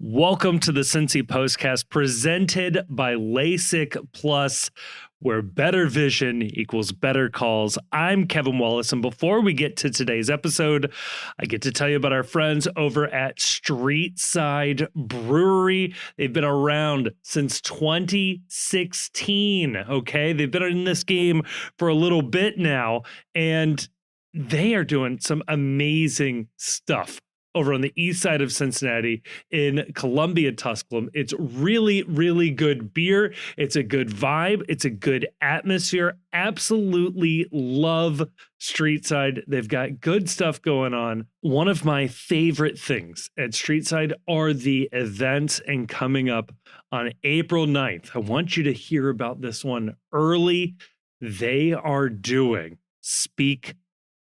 Welcome to the Cincy Postcast presented by LASIK Plus, where better vision equals better calls. I'm Kevin Wallace, and before we get to today's episode, I get to tell you about our friends over at Streetside Brewery. They've been around since 2016, okay? They've been in this game for a little bit now, and they are doing some amazing stuff over on the east side of Cincinnati in Columbia, Tusculum. It's really, really good beer. It's a good vibe. It's a good atmosphere. Absolutely love Streetside. They've got good stuff going on. One of my favorite things at Streetside are the events, and coming up on April 9th, I want you to hear about this one early. They are doing Speak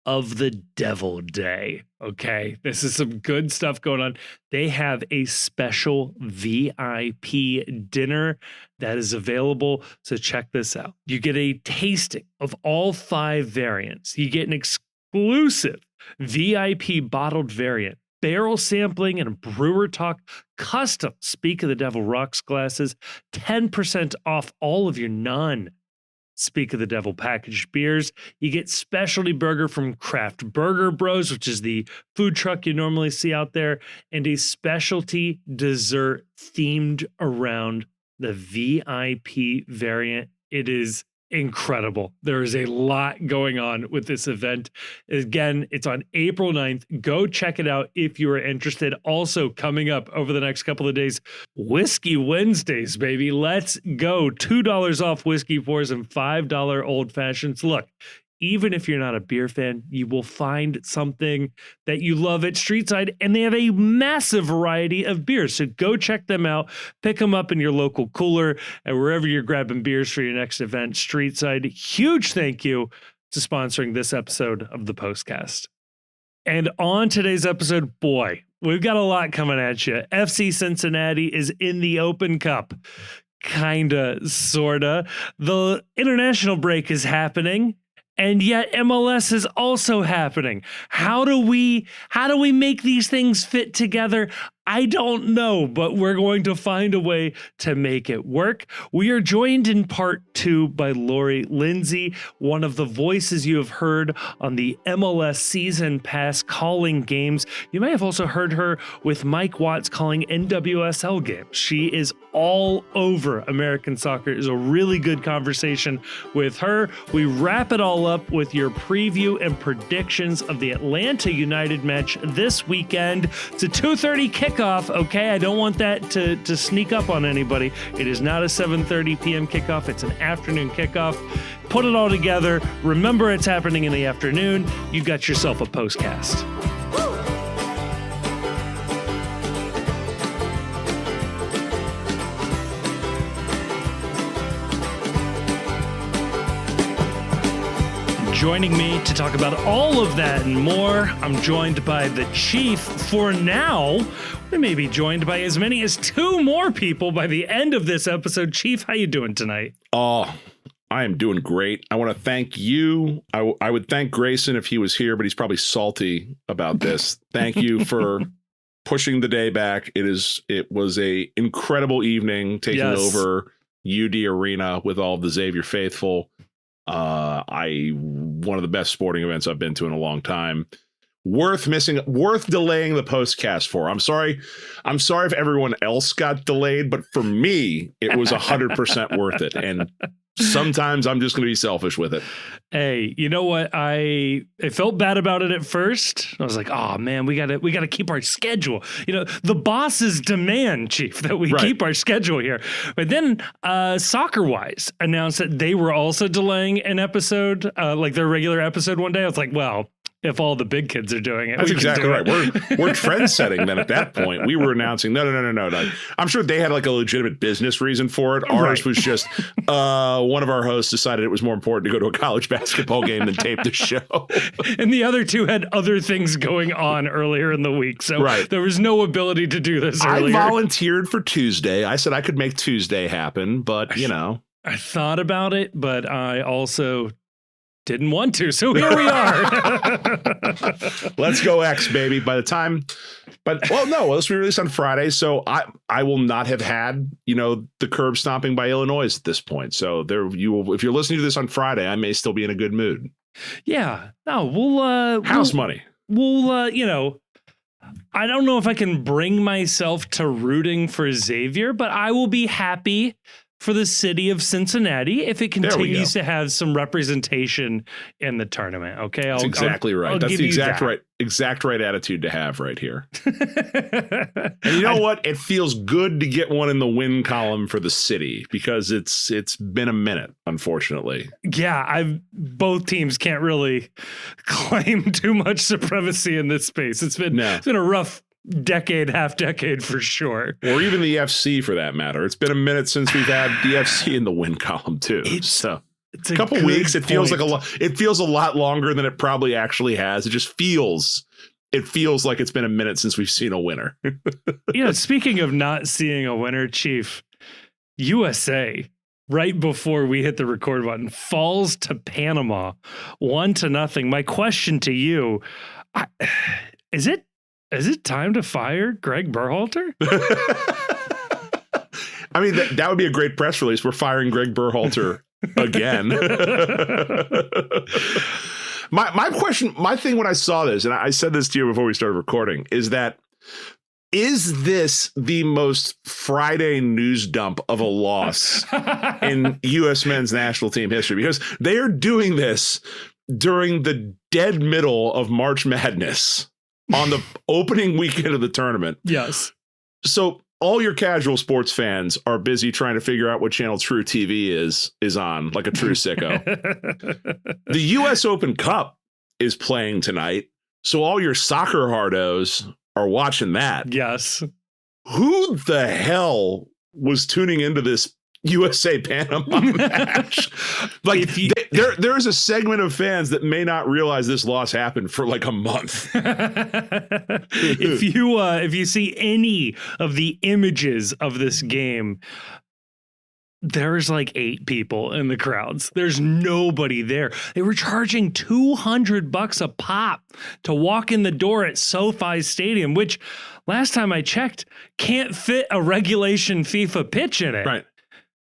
of the Devil Day. Okay, this is some good stuff going on. They have a special VIP dinner that is available, so check this out. You get a tasting of all 5 variants. You get an exclusive VIP bottled variant, barrel sampling, and a brewer talk custom Speak of the Devil rocks glasses, 10% off all of your Speak of the Devil packaged beers. You get specialty burger from Craft Burger Bros, which is the food truck you normally see out there, and a specialty dessert themed around the VIP variant. It is incredible. There is a lot going on with this event. Again, it's on April 9th. Go check it out if you are interested. Also, coming up over the next couple of days, Whiskey Wednesdays, baby. Let's go. $2 off whiskey pours and $5 old fashions. Look, even if you're not a beer fan, you will find something that you love at Streetside, and they have a massive variety of beers. So go check them out, pick them up in your local cooler, and wherever you're grabbing beers for your next event. Streetside, huge thank you to sponsoring this episode of the Postcast. And on today's episode, boy, we've got a lot coming at you. FC Cincinnati is in the Open Cup. Kinda, sorta. The international break is happening, and yet MLS is also happening. How do we make these things fit together? I don't know, but we're going to find a way to make it work. We are joined in part 2 by Lori Lindsey, one of the voices you have heard on the MLS season pass calling games. You may have also heard her with Mike Watts calling NWSL games. She is all over American soccer. It is a really good conversation with her. We wrap it all up with your preview and predictions of the Atlanta United match this weekend. It's a 2:30 kickoff. Okay, I don't want that to sneak up on anybody. It is not a 7:30 p.m. kickoff. It's an afternoon kickoff. Put it all together. Remember, it's happening in the afternoon. You got yourself a postcast. Joining me to talk about all of that and more, I'm joined by the Chief. For now, we may be joined by as many as 2 more people by the end of this episode. Chief, how you doing tonight? Oh, I am doing great. I want to thank you. I would thank Grayson if he was here, but he's probably salty about this. Thank you for pushing the day back. It was a incredible evening taking over UD Arena with all of the Xavier faithful. One of the best sporting events I've been to in a long time. Worth delaying the postcast for. I'm sorry if everyone else got delayed, but for me, it was 100% worth it. And sometimes I'm just going to be selfish with it. Hey, you know what? I felt bad about it at first. I was like, oh man, we gotta keep our schedule. You know, the bosses demand, Chief, that we keep our schedule here. But then Soccer Wise announced that they were also delaying an episode, like their regular episode one day. I was like, well, if all the big kids are doing it. That's exactly right. We're trend setting then at that point. We were announcing, no. I'm sure they had like a legitimate business reason for it. Ours was just one of our hosts decided it was more important to go to a college basketball game than tape the show. And the other 2 had other things going on earlier in the week. So there was no ability to do this earlier. I volunteered for Tuesday. I said I could make Tuesday happen, but you know. I thought about it, but I also didn't want to. So here we are. Let's go X, baby. This will be released on Friday. So I will not have had, the curb stomping by Illinois at this point. So if you're listening to this on Friday, I may still be in a good mood. Yeah. No, we'll house money. We'll I don't know if I can bring myself to rooting for Xavier, but I will be happy for the city of Cincinnati if it continues to have some representation in the tournament. Okay, That's exactly right. That's the exact right attitude to have right here. And you know what? It feels good to get one in the win column for the city because it's been a minute, unfortunately. Yeah, both teams can't really claim too much supremacy in this space. It's been a rough half decade for sure. Or even the FC for that matter. It's been a minute since we've had the FC in the win column too. It's a couple weeks. It feels like it feels a lot longer than it probably actually has. It feels like it's been a minute since we've seen a winner. Speaking of not seeing a winner, Chief, USA right before we hit the record button falls to Panama 1-0. My question to you, is it time to fire Greg Berhalter? I mean, that would be a great press release. We're firing Greg Berhalter again. My thing when I saw this, and I said this to you before we started recording, is this the most Friday news dump of a loss in U.S. men's national team history? Because they are doing this during the dead middle of March Madness. On the opening weekend of the tournament. Yes. So all your casual sports fans are busy trying to figure out what channel True TV is on, like a true sicko. The U.S. Open Cup is playing tonight. So all your soccer hardos are watching that. Yes. Who the hell was tuning into this USA Panama match? Like there's a segment of fans that may not realize this loss happened for like a month. If you see any of the images of this game, there's like 8 people in the crowds. There's nobody there. They were charging $200 a pop to walk in the door at SoFi Stadium, which last time I checked can't fit a regulation FIFA pitch in it. Right.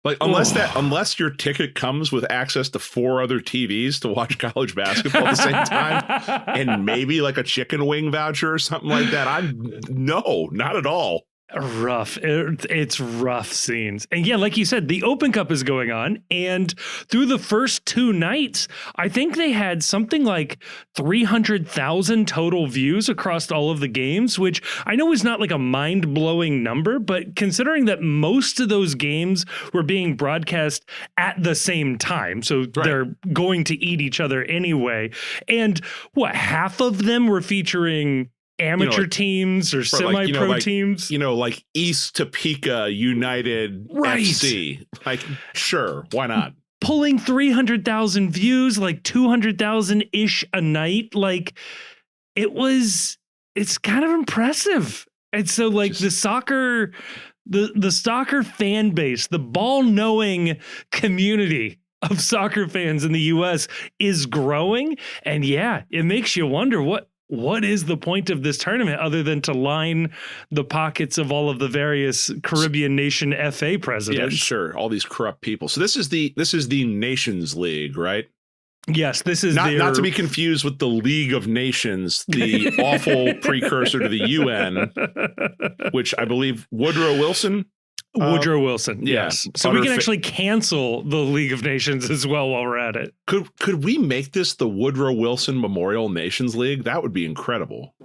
Like unless your ticket comes with access to 4 other TVs to watch college basketball at the same time, and maybe like a chicken wing voucher or something like that, no, not at all. Rough. It's rough scenes. And yeah, like you said, the Open Cup is going on. And through the first 2 nights, I think they had something like 300,000 total views across all of the games, which I know is not like a mind-blowing number, but considering that most of those games were being broadcast at the same time, so they're going to eat each other anyway. And half of them were featuring amateur teams or semi-pro teams, like East Topeka United FC. Like, sure, why not? Pulling 300,000 views, like 200,000 ish a night. Like it's kind of impressive. And so like the soccer fan base, the ball knowing community of soccer fans in the US is growing. And yeah, it makes you wonder what is the point of this tournament other than to line the pockets of all of the various Caribbean nation FA presidents? Yeah, sure. All these corrupt people. So this is the Nations League, right? Yes, this is not to be confused with the League of Nations, the awful precursor to the UN, which I believe Woodrow Wilson. Yes. So we can actually cancel the League of Nations as well while we're at it. Could we make this the Woodrow Wilson Memorial Nations League? That would be incredible.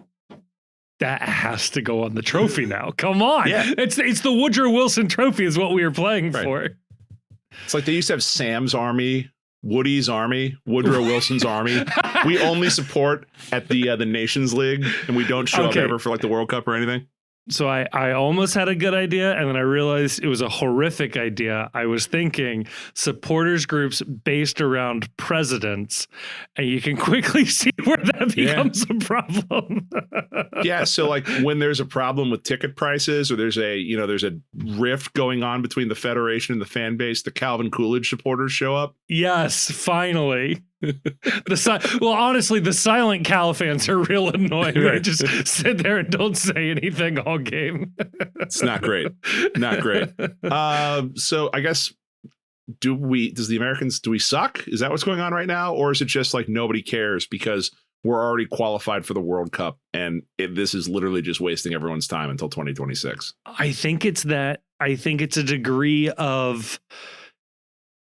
That has to go on the trophy now. Come on. Yeah. It's the Woodrow Wilson trophy is what we were playing for. It's like they used to have Sam's Army, Woody's Army, Woodrow Wilson's Army. We only support at the Nations League, and we don't show up ever for like the World Cup or anything. So I almost had a good idea, and then I realized it was a horrific idea. I was thinking supporters groups based around presidents, and you can quickly see where that becomes a problem. Yeah, so like when there's a problem with ticket prices, or there's a rift going on between the federation and the fan base, the Calvin Coolidge supporters show up. Yes, finally. Well, honestly, the silent Cal fans are real annoying. They just sit there and don't say anything all game. It's not great. Not great. So I guess do we suck? Is that what's going on right now? Or is it just like nobody cares because we're already qualified for the World Cup and this is literally just wasting everyone's time until 2026? I think it's that. I think it's a degree of,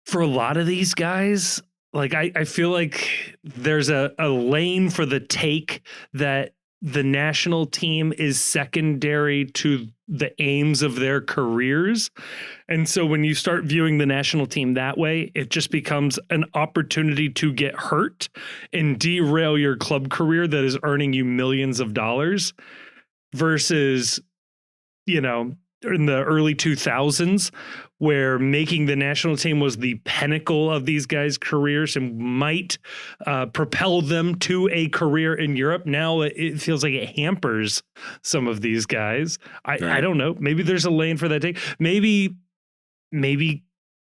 for a lot of these guys, like I feel like there's a lane for the take that the national team is secondary to the aims of their careers. And so when you start viewing the national team that way, it just becomes an opportunity to get hurt and derail your club career that is earning you millions of dollars versus, you know, in the early 2000s, where making the national team was the pinnacle of these guys' careers and might propel them to a career in Europe. Now it feels like it hampers some of these guys. I don't know. Maybe there's a lane for that take. Maybe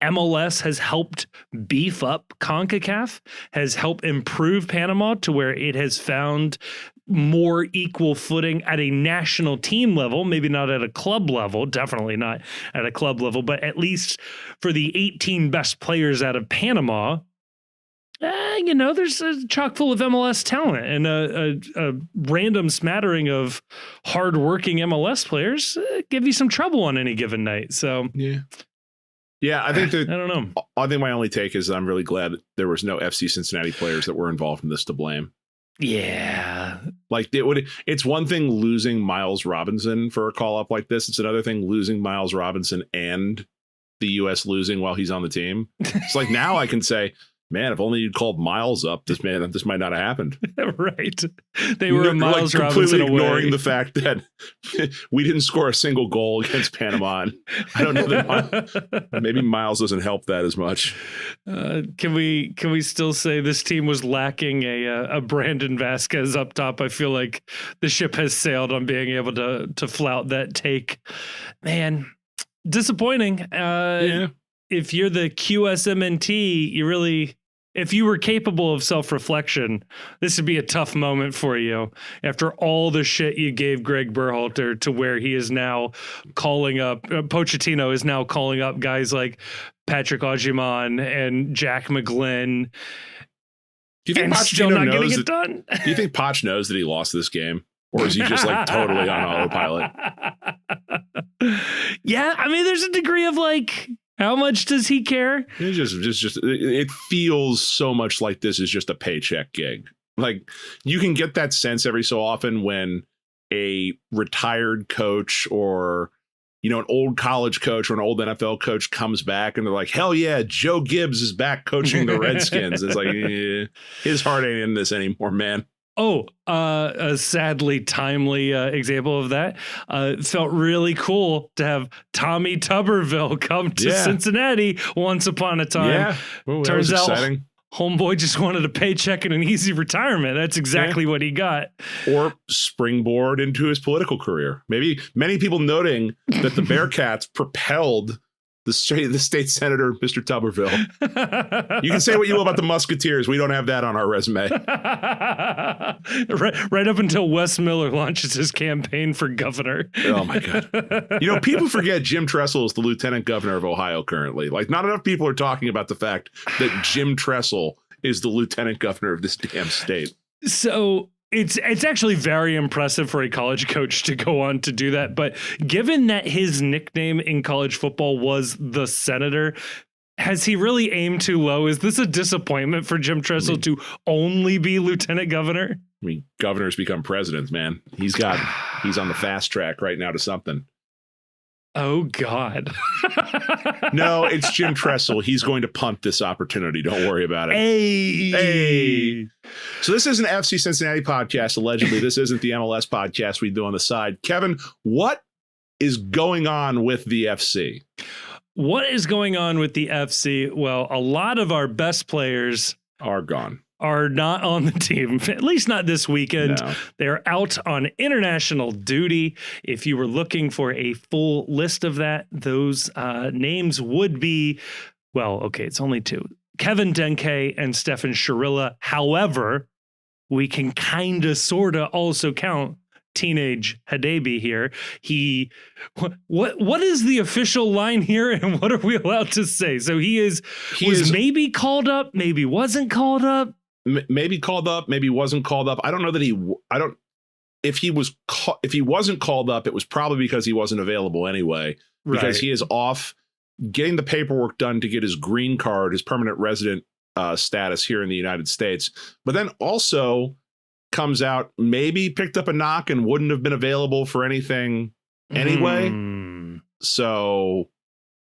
MLS has helped beef up CONCACAF, has helped improve Panama to where it has found more equal footing at a national team level, maybe not at a club level, definitely not at a club level, but at least for the 18 best players out of Panama, you know, there's a chock full of MLS talent and a random smattering of hardworking MLS players give you some trouble on any given night. So yeah, I think that, I don't know. I think my only take is I'm really glad there was no FC Cincinnati players that were involved in this to blame. Yeah. Like it's one thing losing Miles Robinson for a call up like this. It's another thing losing Miles Robinson and the U.S. losing while he's on the team. It's like now I can say, man, if only you'd called Miles up, this might not have happened. Right. They were Miles like Robinson completely ignoring away. the fact that we didn't score a single goal against Panama. And I don't know that maybe Miles doesn't help that as much. Can we still say this team was lacking a Brandon Vasquez up top? I feel like the ship has sailed on being able to flout that take. Man, disappointing. If you're the QSMNT, if you were capable of self-reflection, this would be a tough moment for you after all the shit you gave Greg Berhalter to where he is now calling up, Pochettino is now calling up guys like Patrick Augiman and Jack McGlynn. Do you think Pochettino knows it done? Do you think Poch knows that he lost this game? Or is he just like totally on autopilot? Yeah, I mean, there's a degree of like, how much does he care? It feels so much like this is just a paycheck gig. Like you can get that sense every so often when a retired coach or, you know, an old college coach or an old NFL coach comes back and they're like, hell yeah, Joe Gibbs is back coaching the Redskins. It's like, his heart ain't in this anymore, man. A sadly timely example of that. It felt really cool to have Tommy Tuberville come to Cincinnati once upon a time. Yeah, well, turns out exciting. Homeboy just wanted a paycheck and an easy retirement. That's exactly what he got. Or springboard into his political career. Maybe many people noting that the Bearcats propelled the state senator, Mr. Tuberville. You can say what you will about the Musketeers. We don't have that on our resume. right up until Wes Miller launches his campaign for governor. Oh, my God. You know, people forget Jim Tressel is the lieutenant governor of Ohio currently. Like, not enough people are talking about the fact that Jim Tressel is the lieutenant governor of this damn state. So it's actually very impressive for a college coach to go on to do that. But given that his nickname in college football was the Senator, has he really aimed too low? Is this a disappointment for Jim Tressel to only be lieutenant governor? I mean, governors become presidents, man. He's on the fast track right now to something. Oh, God. No, it's Jim Tressel. He's going to punt this opportunity. Don't worry about it. Hey. So this is an FC Cincinnati podcast. Allegedly, this isn't the MLS podcast we do on the side. Kevin, what is going on with the FC? What is going on with the FC? Well, a lot of our best players are gone. Are not on the team, at least not this weekend. No. They're out on international duty. If you were looking for a full list of that, those names would be, well, okay, it's only two. Kevin Denke and Stefan Sharilla. However, we can kind of sort of also count teenage Hadebe here. What is the official line here, and what are we allowed to say? So he was maybe called up, maybe wasn't called up. Maybe called up, maybe wasn't called up. I don't know that if he wasn't called up, it was probably because he wasn't available anyway, because he is off getting the paperwork done to get his green card, his permanent resident status here in the United States. But then also comes out, maybe picked up a knock and wouldn't have been available for anything anyway. So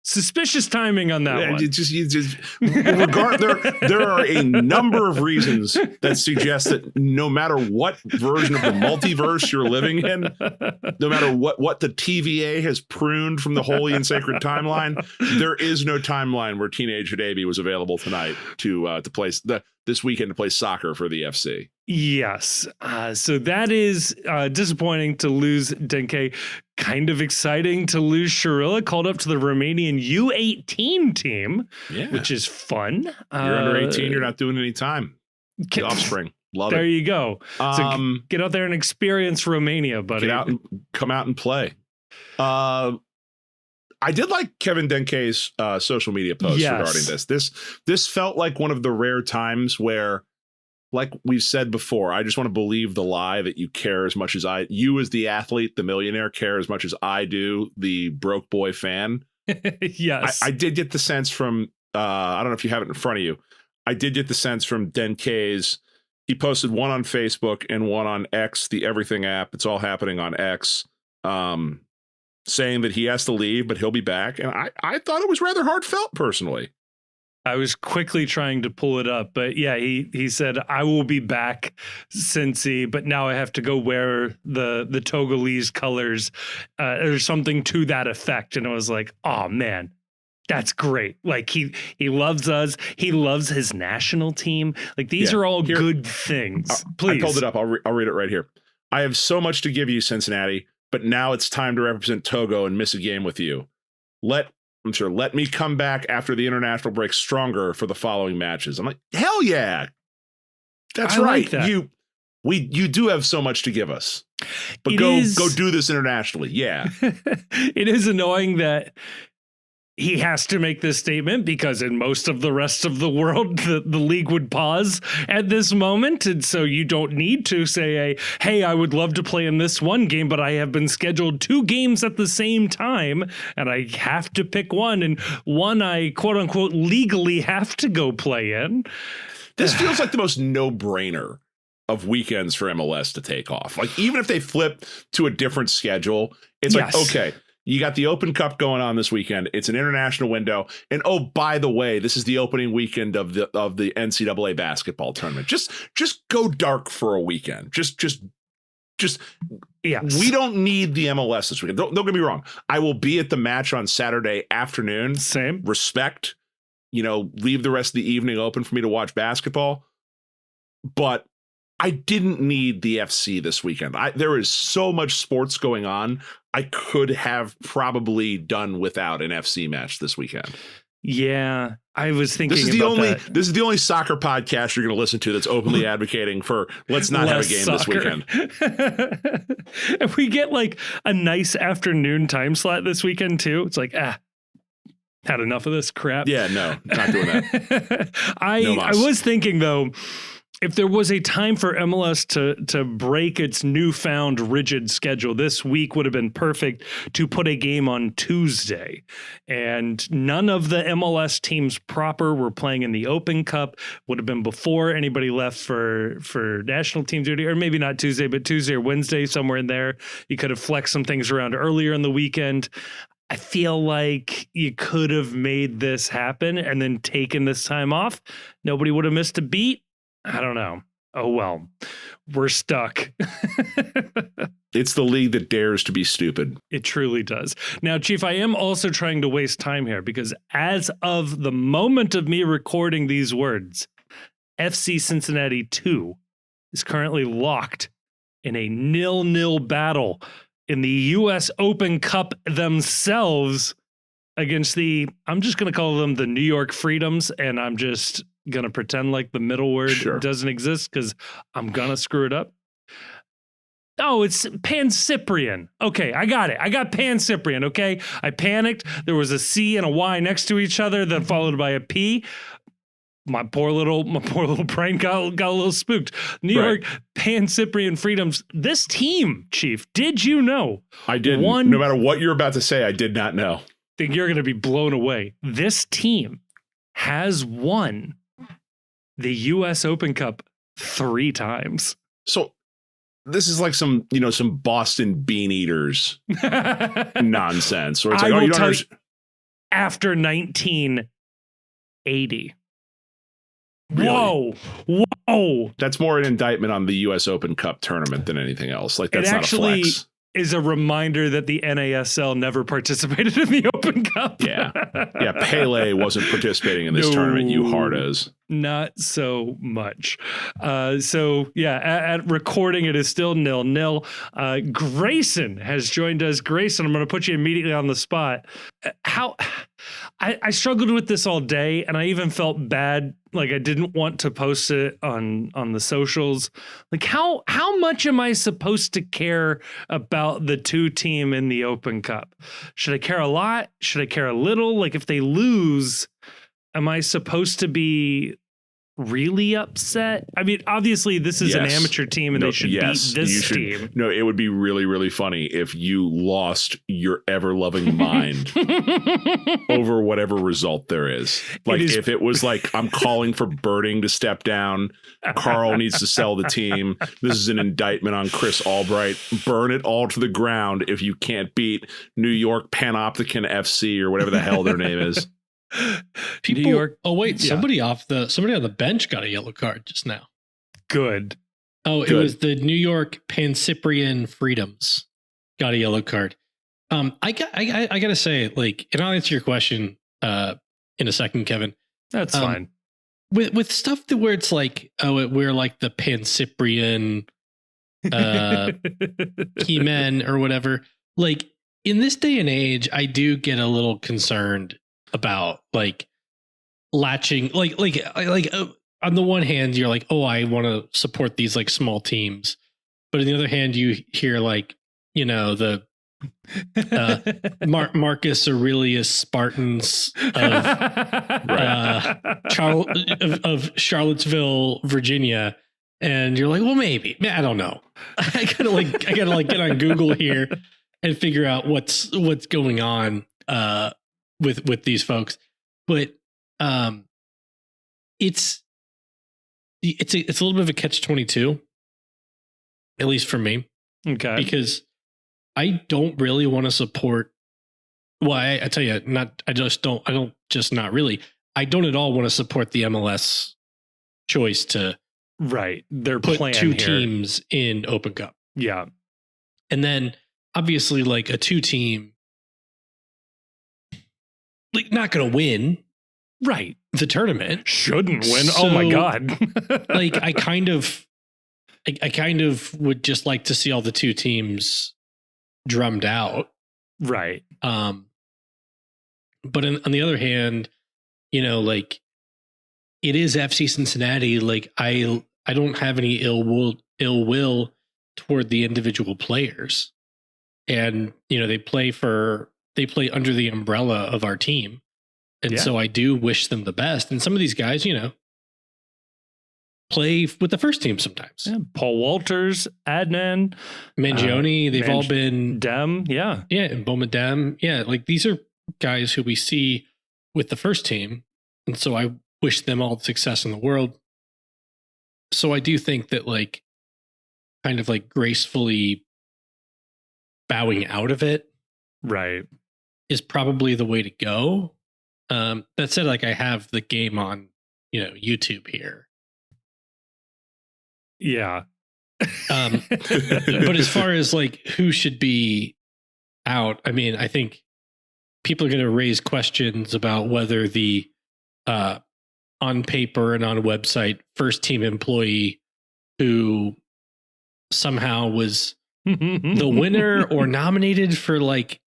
suspicious timing on that one. There are a number of reasons that suggest that no matter what version of the multiverse you're living in, no matter what the TVA has pruned from the holy and sacred timeline, there is no timeline where teenage Hadebe was available tonight to play this weekend to play soccer for the FC. Yes. So that is disappointing to lose Denke. Kind of exciting to lose Sharilla, called up to the Romanian U18 team, which is fun. You're under 18, you're not doing any time. The offspring. Love it. There you go. So get out there and experience Romania, buddy. Get out and come out and play. I did like Kevin Denke's social media post regarding this. This felt like one of the rare times where, like we've said before, I just want to believe the lie that you care as much as you as the athlete, the millionaire, care as much as I do, the broke boy fan. Yes. I did get the sense from, I don't know if you have it in front of you. I did get the sense from Denke's, he posted one on Facebook and one on X, the everything app. It's all happening on X, saying that he has to leave, but he'll be back. And I thought it was rather heartfelt personally. I was quickly trying to pull it up, but yeah, he said, I will be back, Cincy, but now I have to go wear the Togolese colors or something to that effect. And I was like, oh man, that's great. Like he loves us. He loves his national team. Like these are all good things. Please. I pulled it up. I'll read it right here. I have so much to give you, Cincinnati, but now it's time to represent Togo and miss a game with you. Let me come back after the international break stronger for the following matches. I'm like, hell yeah. That's right. Like that. You do have so much to give us. But go do this internationally. Yeah. It is annoying that he has to make this statement because in most of the rest of the world, the league would pause at this moment. And so you don't need to say, hey, I would love to play in this one game, but I have been scheduled 2 games at the same time and I have to pick one. And one I, quote unquote, legally have to go play in. This feels like the most no-brainer of weekends for MLS to take off. Like, even if they flip to a different schedule, it's like, okay, you got the Open Cup going on this weekend. It's an international window. And oh, by the way, this is the opening weekend of the NCAA basketball tournament. Just go dark for a weekend. Just we don't need the MLS this weekend. Don't get me wrong. I will be at the match on Saturday afternoon. Same. Respect. Leave the rest of the evening open for me to watch basketball. But I didn't need the FC this weekend. There is so much sports going on. I could have probably done without an FC match this weekend. Yeah, I was thinking this is the only soccer podcast you're going to listen to that's openly advocating for let's not have a game soccer this weekend. If we get like a nice afternoon time slot this weekend too, it's like, had enough of this crap. Yeah, no, not doing that. I was thinking though, if there was a time for MLS to break its newfound rigid schedule, this week would have been perfect to put a game on Tuesday. And none of the MLS teams proper were playing in the Open Cup. Would have been before anybody left for national team duty, or maybe not Tuesday, but Tuesday or Wednesday, somewhere in there. You could have flexed some things around earlier in the weekend. I feel like you could have made this happen and then taken this time off. Nobody would have missed a beat. I don't know. Oh, well, we're stuck. It's the league that dares to be stupid. It truly does. Now, Chief, I am also trying to waste time here because as of the moment of me recording these words, FC Cincinnati 2 is currently locked in a 0-0 battle in the U.S. Open Cup themselves against I'm just going to call them the New York Freedoms, and I'm just going to pretend like the middle word doesn't exist because I'm going to screw it up. Oh, it's Pan-Cyprian. Okay, I got it. I got Pan-Cyprian, okay? I panicked. There was a C and a Y next to each other, then followed by a P. My poor little brain got a little spooked. New York Pan-Cyprian Freedoms. This team, Chief, did you know? I didn't. No matter what you're about to say, I did not know. I think you're going to be blown away. This team has won the U.S. Open Cup 3 times. So this is like some Boston Bean Eaters nonsense. Where it's like, after 1980. Really? Whoa. That's more an indictment on the U.S. Open Cup tournament than anything else. Like, that's not a flex. Is a reminder that the NASL never participated in the Open Cup. Yeah. Pele wasn't participating in this tournament, you hardos. Not so much. At recording, it is still 0-0. Grayson has joined us. Grayson, I'm going to put you immediately on the spot. I struggled with this all day, and I even felt bad. Like, I didn't want to post it on the socials. Like, how much am I supposed to care about the 2 team in the Open Cup? Should I care a lot? Should I care a little? Like, if they lose, am I supposed to be really upset? I mean, obviously this is an amateur team and they should beat this team. No, it would be really, really funny if you lost your ever-loving mind over whatever result there is. Like, if it was like, I'm calling for Birding to step down, Carl needs to sell the team, this is an indictment on Chris Albright, burn it all to the ground if you can't beat New York Panopticon FC or whatever the hell their name is. People, New York. Oh wait, somebody on the bench got a yellow card just now. Good. Oh, it was the New York Pan-Cyprian Freedoms got a yellow card. I gotta say, like, and I'll answer your question in a second, Kevin. That's fine. With stuff where it's like, we're like the Pan-Cyprian He-Men or whatever. Like, in this day and age, I do get a little concerned about like latching, like on the one hand, you're like, oh, I want to support these like small teams, but on the other hand, you hear like, the Marcus Aurelius Spartans of Charlottesville, Virginia, and you're like, well, maybe, I don't know. I gotta get on Google here and figure out what's going on with these folks, but it's a little bit of a catch-22, at least for me. Okay, because I don't really want to support. Well, I tell you, I don't at all want to support the MLS choice to their put plan 2 here. Teams in Open Cup. Yeah, and then obviously like a 2 team. Like, not going to win the tournament. Shouldn't win. So, oh my God. Like, I kind of would just like to see all the 2 teams drummed out. Right. But on the other hand, like, it is FC Cincinnati. Like, I don't have any ill will toward the individual players. And, they play under the umbrella of our team. And so I do wish them the best. And some of these guys, play with the first team sometimes. Yeah, Paul Walters, Adnan, Mangione, they've all been Dem. Yeah. Yeah. And Boma Dem. Yeah. Like, these are guys who we see with the first team. And so I wish them all the success in the world. So I do think that, like, kind of like gracefully bowing out of it. Right. Is probably the way to go. That said, like, I have the game on, YouTube here. Yeah. But as far as like who should be out, I mean, I think people are going to raise questions about whether the on paper and on website first team employee who somehow was the winner or nominated for like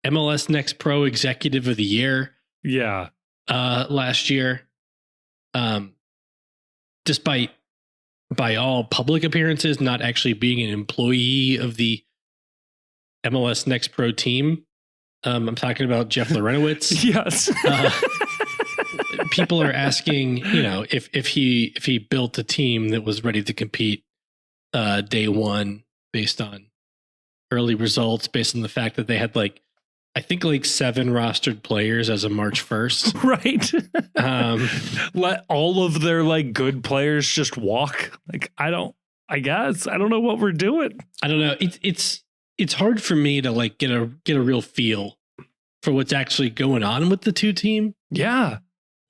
MLS Next Pro Executive of the Year Yeah. last year. Despite by all public appearances not actually being an employee of the MLS Next Pro team. I'm talking about Jeff Lorenowitz. Yes. People are asking, if he built a team that was ready to compete day one based on early results, based on the fact that they had I think 7 rostered players as of March 1st. Right. Let all of their good players just walk. I don't know what we're doing. I don't know. It's hard for me to get a real feel for what's actually going on with the two team. Yeah.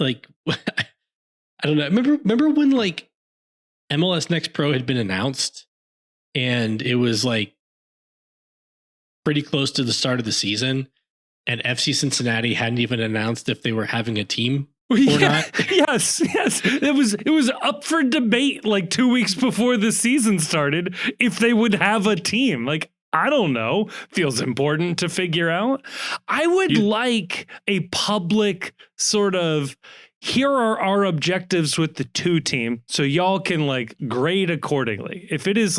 I don't know. Remember when MLS Next Pro had been announced and it was pretty close to the start of the season and FC Cincinnati hadn't even announced if they were having a team or not? Yes. It was up for debate 2 weeks before the season started if they would have a team. I don't know. Feels important to figure out. I would like a public sort of, here are our objectives with the two team, so y'all can grade accordingly. If it is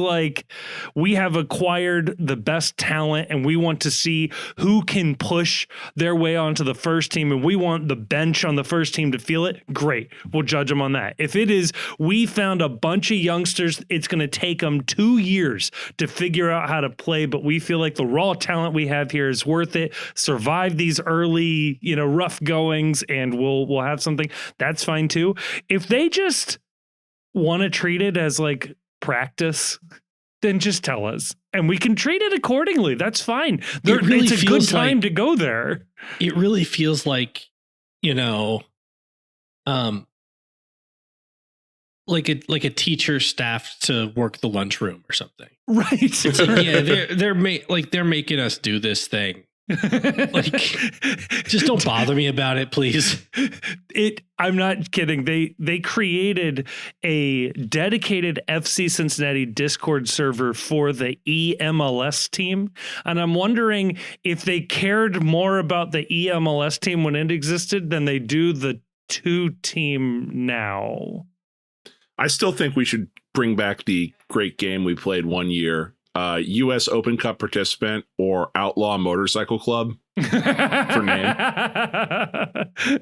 we have acquired the best talent and we want to see who can push their way onto the first team and we want the bench on the first team to feel it, great. We'll judge them on that. If it is we found a bunch of youngsters, it's going to take them 2 years to figure out how to play, but we feel like the raw talent we have here is worth it. Survive these early, rough goings and we'll have something. That's fine too. If they just want to treat it as practice, then just tell us and we can treat it accordingly. That's fine. It's a good time to go there. It really feels like a teacher staffed to work the lunchroom or something. Right. It's they're making us do this thing. Just don't bother me about it, please. I'm not kidding. They created a dedicated FC Cincinnati Discord server for the EMLS team. And I'm wondering if they cared more about the EMLS team when it existed than they do the two team now. I still think we should bring back the great game we played one year. U.S. Open Cup participant or Outlaw Motorcycle Club for name.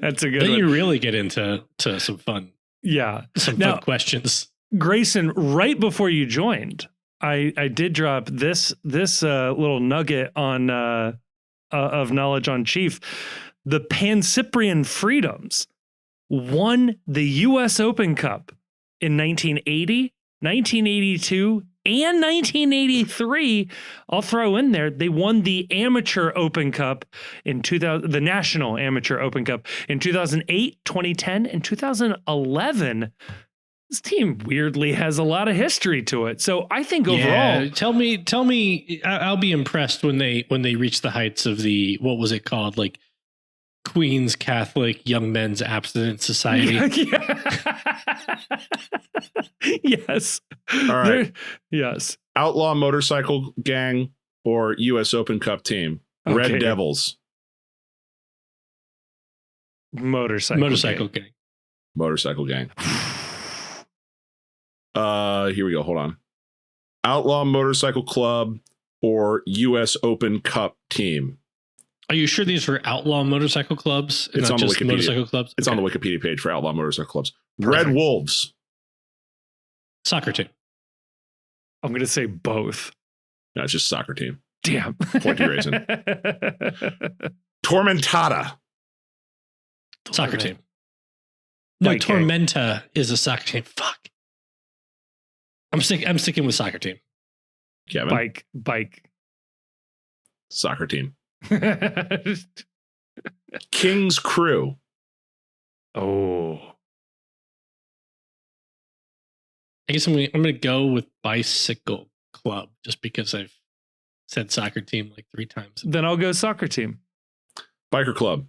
That's a good then one. You really get into some fun. Yeah. Fun questions. Grayson, right before you joined, I did drop this little nugget on of knowledge on Chief. The Pan-Cyprian Freedoms won the U.S. Open Cup in 1980, 1982, and 1983. I'll throw in there, they won the Amateur Open Cup in 2000, the National Amateur Open Cup in 2008, 2010, and 2011. This team weirdly has a lot of history to it. So I think overall, tell me, I'll be impressed when they reach the heights of the, what was it called? Queen's Catholic Young Men's Abstinence Society. Yes. All right. Yes. Outlaw Motorcycle Gang or U.S. Open Cup team? Okay. Red Devils. Motorcycle gang. Motorcycle Gang. Here we go. Hold on. Outlaw Motorcycle Club or U.S. Open Cup team? Are you sure these are outlaw motorcycle clubs? It's on the Wikipedia. Motorcycle clubs? It's on the Wikipedia page for Outlaw Motorcycle Clubs. Perfect. Red Wolves. Soccer team. I'm going to say both. No, it's just soccer team. Damn. Point to Grayson. Tormentada. Soccer team. No, Bike gang. Tormenta is a soccer team. Fuck. I'm sticking with soccer team. Kevin. Bike. Soccer team. King's Crew. Oh. I guess I'm gonna go with Bicycle Club just because I've said soccer team 3 times. Then I'll go soccer team. Biker Club.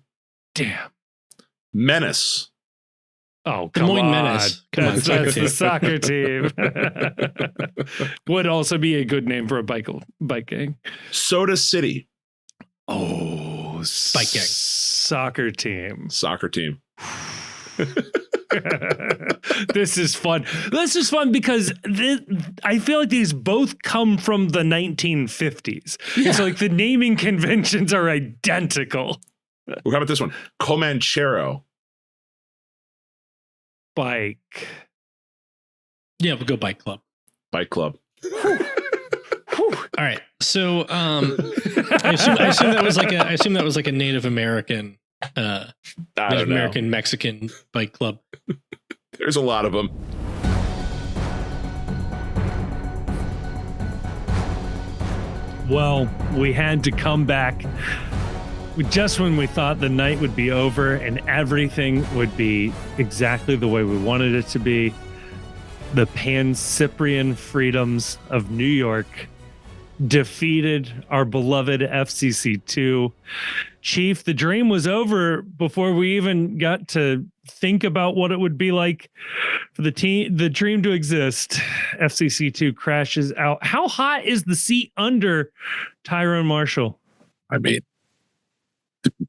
Damn. Menace. Oh, Des come Moines on. Menace. Come on, That's soccer the soccer team. Would also be a good name for a bike gang. Soda City. Oh. Bike gang. Soccer team. Soccer team. This is fun. This is fun because I feel like these both come from the 1950s. Yeah. So like the naming conventions are identical. Well, how about this one? Comanchero. Bike. Yeah, we'll go bike club. Bike club. All right. So I assume that was like a Native American Mexican bike club. There's a lot of them. Well, we had to come back just when we thought the night would be over and everything would be exactly the way we wanted it to be. The Pan-Cyprian Freedoms of New York defeated our beloved FCC2. Chief, the dream was over before we even got to think about what it would be like for the dream to exist. FCC2 crashes out. How hot is the seat under Tyrone Marshall? I mean,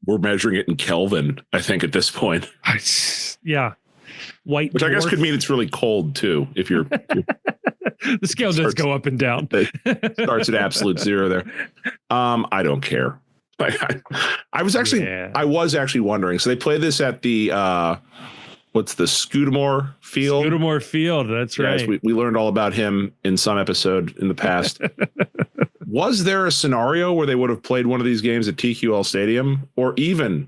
we're measuring it in Kelvin, I think, at this point. Yeah. White Which I guess dwarf. could mean it's really cold, too, if you're... The scale does go up and down. It starts at absolute zero there. I don't care. I was actually wondering. So they play this at the what's the Scudamore Field? Scudamore Field. That's right. Yes, we learned all about him in some episode in the past. Was there a scenario where they would have played one of these games at TQL Stadium or even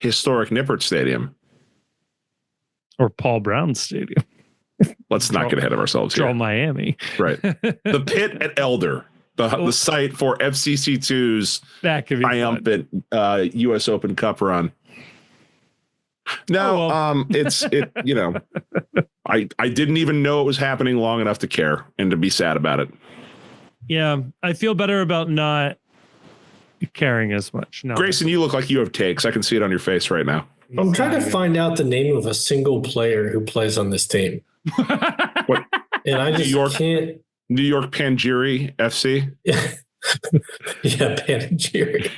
historic Nippert Stadium or Paul Brown Stadium? Let's not get ahead of ourselves here. Miami. Right. The pit at Elder, the site for FCC2's triumphant U.S. Open Cup run. No, I didn't even know it was happening long enough to care and to be sad about it. Yeah, I feel better about not caring as much. No. Grayson, you look like you have takes. I can see it on your face right now. I'm trying to find out the name of a single player who plays on this team. What? And I just can't. New York Panjiri FC. Yeah, Panjiri.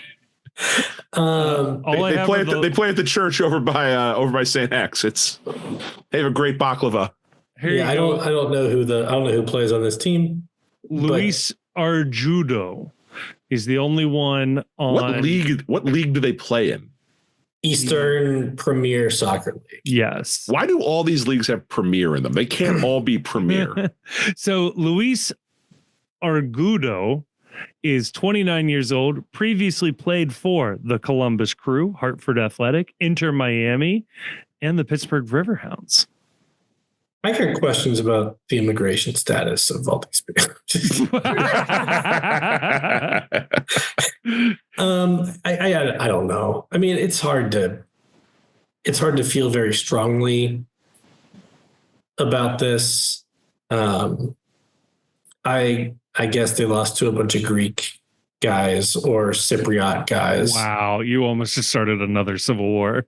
They play at the church over by St. X. They have a great baklava. I don't know who plays on this team. Luis Arjudo. He's the only one on What league do they play in? Eastern Premier Soccer League. Yes. Why do all these leagues have Premier in them? They can't all be Premier. So Luis Argudo is 29 years old, previously played for the Columbus Crew, Hartford Athletic, Inter Miami, and the Pittsburgh Riverhounds. I hear questions about the immigration status of all these people. I don't know. I mean, it's hard to feel very strongly about this. I guess they lost to a bunch of Greek guys or Cypriot guys. Wow, you almost just started another civil war.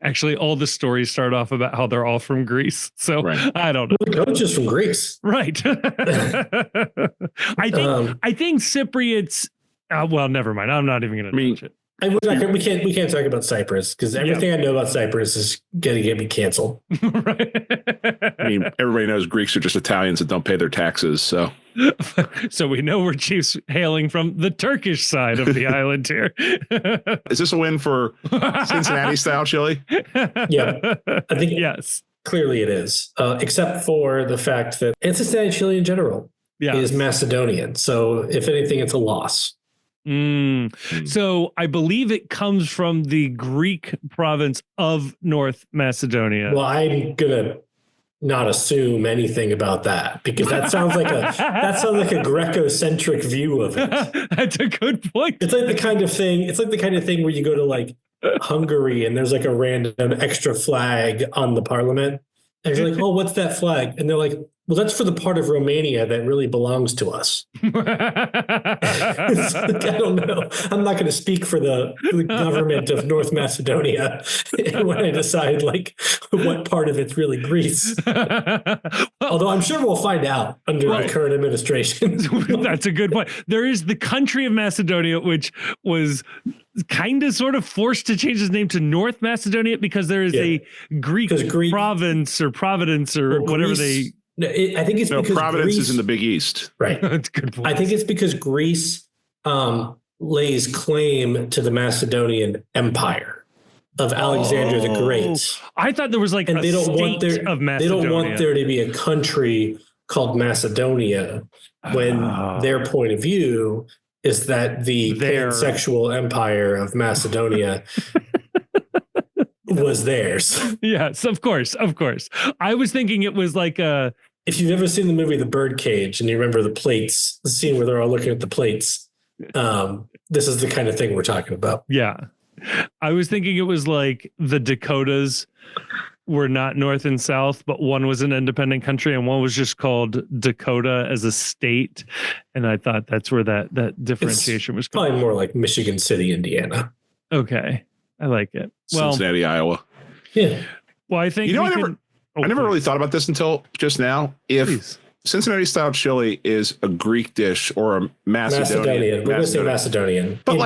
Actually, all the stories start off about how they're all from Greece. So right. I don't know. The coach is from Greece. Right. I think Cypriots. Well, never mind. I'm not even going to touch it. We can't talk about Cyprus because everything I know about Cyprus is going to get me canceled. Right. I mean, everybody knows Greeks are just Italians that don't pay their taxes. So we know we're Chiefs hailing from the Turkish side of the island here. Is this a win for Cincinnati style chili? Yeah, I think yes. Clearly it is, except for the fact that Cincinnati chili in general is Macedonian. So if anything, it's a loss. So I believe it comes from the Greek province of North Macedonia. Well, I'm gonna not assume anything about that because that sounds like a Greco-centric view of it. That's a good point. It's like the kind of thing where you go to like Hungary and there's like a random extra flag on the parliament. And you're like, oh, what's that flag? And they're like, Well, that's for the part of Romania that really belongs to us. I don't know. I'm not going to speak for the government of North Macedonia when I decide like what part of it's really Greece. Although I'm sure we'll find out under the current administration. That's a good point. There is the country of Macedonia, which was kind of sort of forced to change its name to North Macedonia because there is a Greek province or Providence or whatever Greece, I think it's because Providence Greece is in the Big East. Right. That's a good point. I think it's because Greece lays claim to the Macedonian Empire of Alexander the Great. I thought there was like and a they don't want state of Macedonia. They don't want there to be a country called Macedonia when their point of view is that the pansexual empire of Macedonia was theirs. Yes, of course. I was thinking it was like a... If you've ever seen the movie The Birdcage and you remember the plates, the scene where they're all looking at the plates, this is the kind of thing we're talking about. Yeah. I was thinking it was like the Dakotas were not North and South, but one was an independent country and one was just called Dakota as a state. And I thought that's where that differentiation was probably more like Michigan City, Indiana. Okay. I like it. Well, Cincinnati, Iowa. Yeah. Well, I think I never really thought about this until just now. If Cincinnati style chili is a Greek dish or a Macedonian. We're going to say Macedonian. But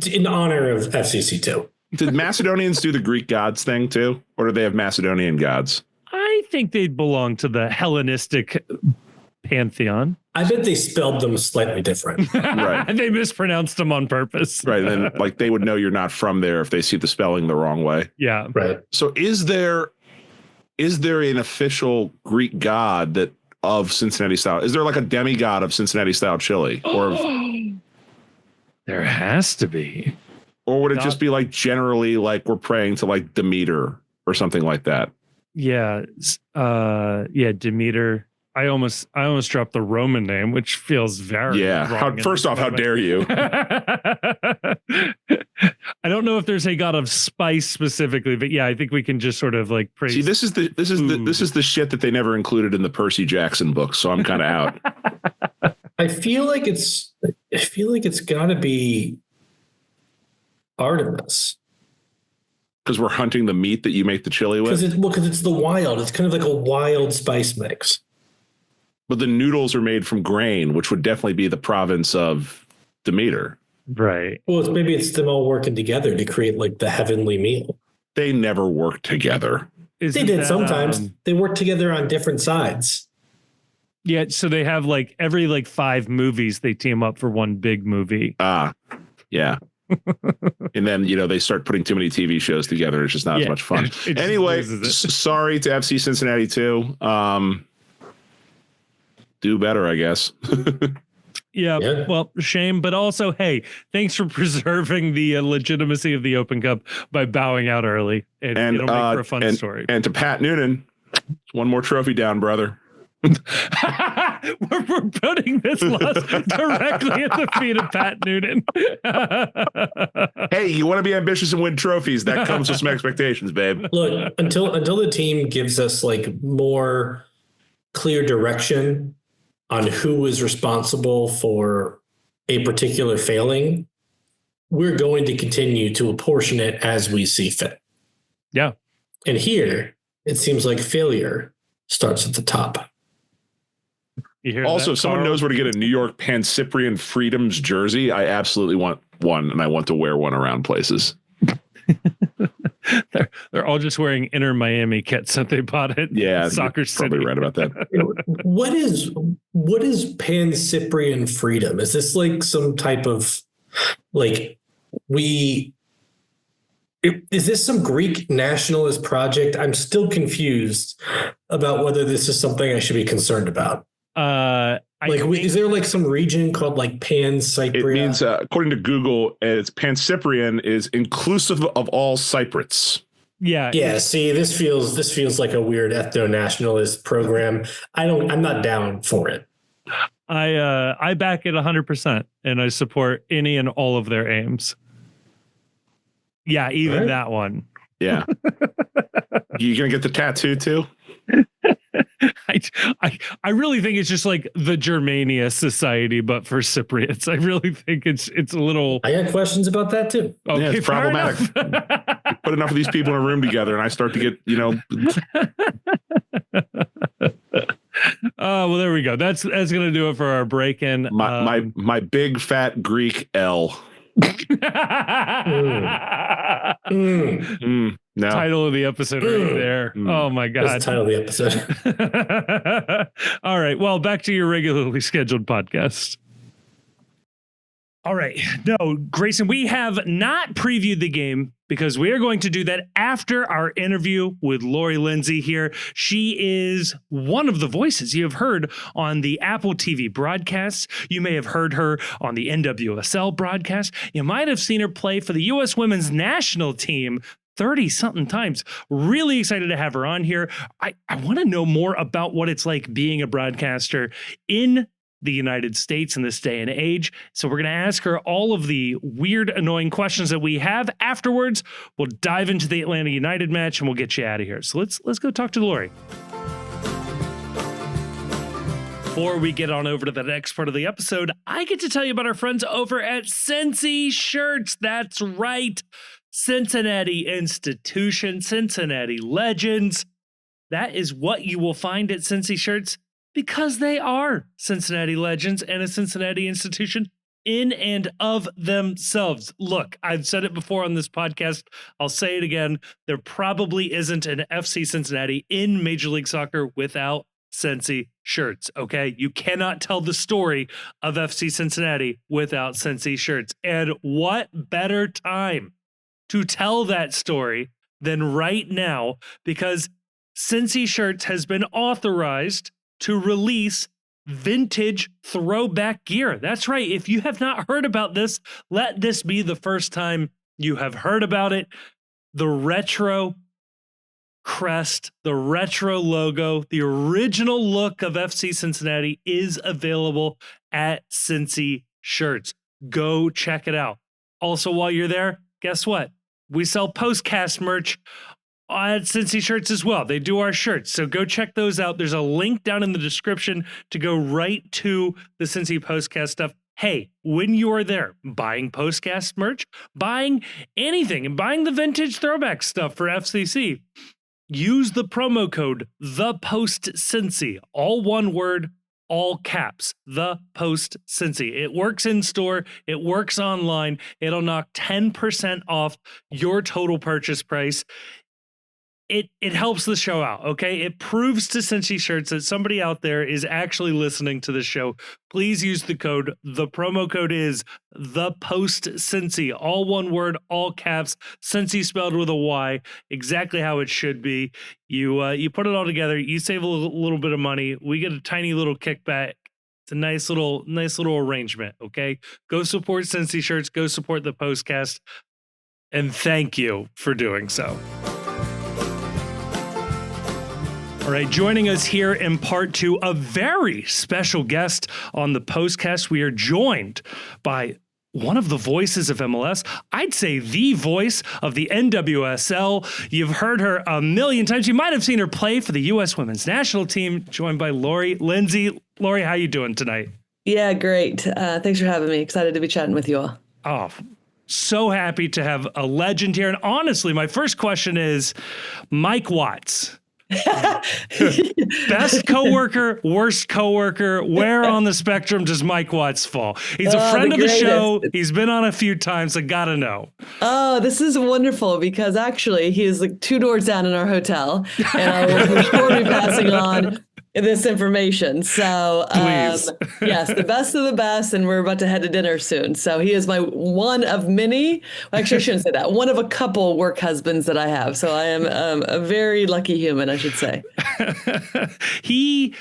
in honor of FCC2. Did Macedonians do the Greek gods thing too? Or do they have Macedonian gods? I think they'd belong to the Hellenistic pantheon. I bet they spelled them slightly different. Right. They mispronounced them on purpose. Right. And then like they would know you're not from there if they see the spelling the wrong way. Yeah. Right. So is there an official Greek god that of Cincinnati style? Is there like a demigod of Cincinnati style chili? Or there has to be. Or would it just be like generally like we're praying to like Demeter or something like that? Yeah. Demeter. I almost dropped the Roman name, which feels very wrong. First off, how dare you? I don't know if there's a god of spice specifically, but yeah, I think we can just sort of like praise. See, this is the shit that they never included in the Percy Jackson books, so I'm kind of out. I feel like it's got to be Artemis. Because we're hunting the meat that you make the chili with. Because it's the wild. It's kind of like a wild spice mix. But the noodles are made from grain, which would definitely be the province of Demeter. Right. Well, maybe it's them all working together to create like the heavenly meal. They never worked together. They did sometimes. They worked together on different sides. Yeah, so they have like every like 5 movies they team up for one big movie. Yeah. And then, they start putting too many TV shows together. It's just not as much fun. Anyway, sorry to FC Cincinnati too. Do better, I guess. Yeah, well, shame, but also, hey, thanks for preserving the legitimacy of the Open Cup by bowing out early. And it'll make for a fun story. And to Pat Noonan, one more trophy down, brother. We're putting this loss directly at the feet of Pat Noonan. Hey, you want to be ambitious and win trophies? That comes with some expectations, babe. Look, until the team gives us like more clear direction on who is responsible for a particular failing, we're going to continue to apportion it as we see fit. Yeah. And here, it seems like failure starts at the top. Also, if someone knows where to get a New York Pan-Cyprian Freedoms jersey, I absolutely want one, and I want to wear one around places. They're all just wearing Inter Miami kits that they bought at Soccer City. Probably right about that. What is Pan-Cyprian freedom? Is this like some type of is this some Greek nationalist project? I'm still confused about whether this is something I should be concerned about. Is there like some region called like Pan-Cypria? It means, according to Google, it's Pan-Cyprian is inclusive of all Cypriots. Yeah. Yeah. See, this feels like a weird ethno-nationalist program. I'm not down for it. I back it 100%, and I support any and all of their aims. Yeah, even that one. Yeah. You gonna get the tattoo too? I really think it's just like the Germania Society, but for Cypriots. I really think it's a little. I got questions about that too. Okay, Yeah, it's fair problematic. enough. Put enough of these people in a room together, and I start to get, Oh, well, there we go. That's gonna do it for our break-in. my big fat Greek L. No. Title of the episode right there. Oh my God. That's the title of the episode. All right. Well, back to your regularly scheduled podcast. All right. No, Grayson, we have not previewed the game because we are going to do that after our interview with Lori Lindsey here. She is one of the voices you have heard on the Apple TV broadcasts. You may have heard her on the NWSL broadcast. You might have seen her play for the U.S. women's national team 30-something times. Really excited to have her on here. I want to know more about what it's like being a broadcaster in the United States in this day and age. So we're going to ask her all of the weird, annoying questions that we have. Afterwards, we'll dive into the Atlanta United match and we'll get you out of here. So let's go talk to Lori. Before we get on over to the next part of the episode, I get to tell you about our friends over at Cincy Shirts. That's right. Cincinnati institution, Cincinnati legends. That is what you will find at Cincy Shirts because they are Cincinnati legends and a Cincinnati institution in and of themselves. Look, I've said it before on this podcast. I'll say it again. There probably isn't an FC Cincinnati in Major League Soccer without Cincy Shirts, okay? You cannot tell the story of FC Cincinnati without Cincy Shirts. And what better time to tell that story than right now, because Cincy Shirts has been authorized to release vintage throwback gear. That's right. If you have not heard about this, let this be the first time you have heard about it. The retro crest, the retro logo, the original look of FC Cincinnati is available at Cincy Shirts. Go check it out. Also, while you're there, guess what? We sell postcast merch at Cincy Shirts as well. They do our shirts. So go check those out. There's a link down in the description to go right to the Cincy postcast stuff. Hey, when you are there buying postcast merch, buying anything, and buying the vintage throwback stuff for FCC, use the promo code ThePostCincy, all one word, all caps, The Post Cincy. It works in store. It works online. It'll knock 10% off your total purchase price. It helps the show out, okay? It proves to Cincy Shirts that somebody out there is actually listening to the show. Please use the code. The promo code is ThePostCincy, all one word, all caps, Cincy spelled with a Y, exactly how it should be. You put it all together, you save a little bit of money. We get a tiny little kickback. It's a nice little arrangement, okay? Go support Cincy Shirts, go support the postcast, and thank you for doing so. All right, joining us here in part two, a very special guest on the postcast. We are joined by one of the voices of MLS. I'd say the voice of the NWSL. You've heard her a million times. You might have seen her play for the U.S. women's national team, joined by Lori Lindsey. Lori, how you doing tonight? Yeah, great. Thanks for having me. Excited to be chatting with you all. Oh, so happy to have a legend here. And honestly, my first question is Mike Watts. Best coworker, worst coworker. Where on the spectrum does Mike Watts fall? He's a friend of the show. He's been on a few times. I gotta know. Oh, this is wonderful because actually he is like 2 doors down in our hotel, and I will for sure be passing on this information. So yes, the best of the best, and we're about to head to dinner soon. So he is my one of many, well, actually I shouldn't say that, one of a couple work husbands that I have. So I am a very lucky human, I should say. He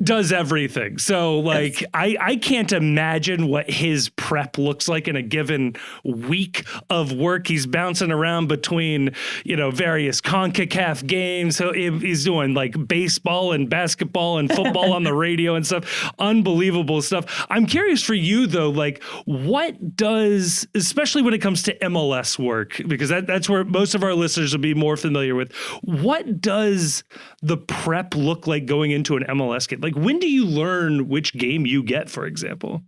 does everything. So like, yes. I can't imagine what his prep looks like in a given week of work. He's bouncing around between, various CONCACAF games. So he's doing like baseball and basketball and football on the radio and stuff. Unbelievable stuff. I'm curious for you though, like what does, especially when it comes to MLS work, because that's where most of our listeners will be more familiar with, what does the prep look like going into an MLS game? Like, when do you learn which game you get, for example?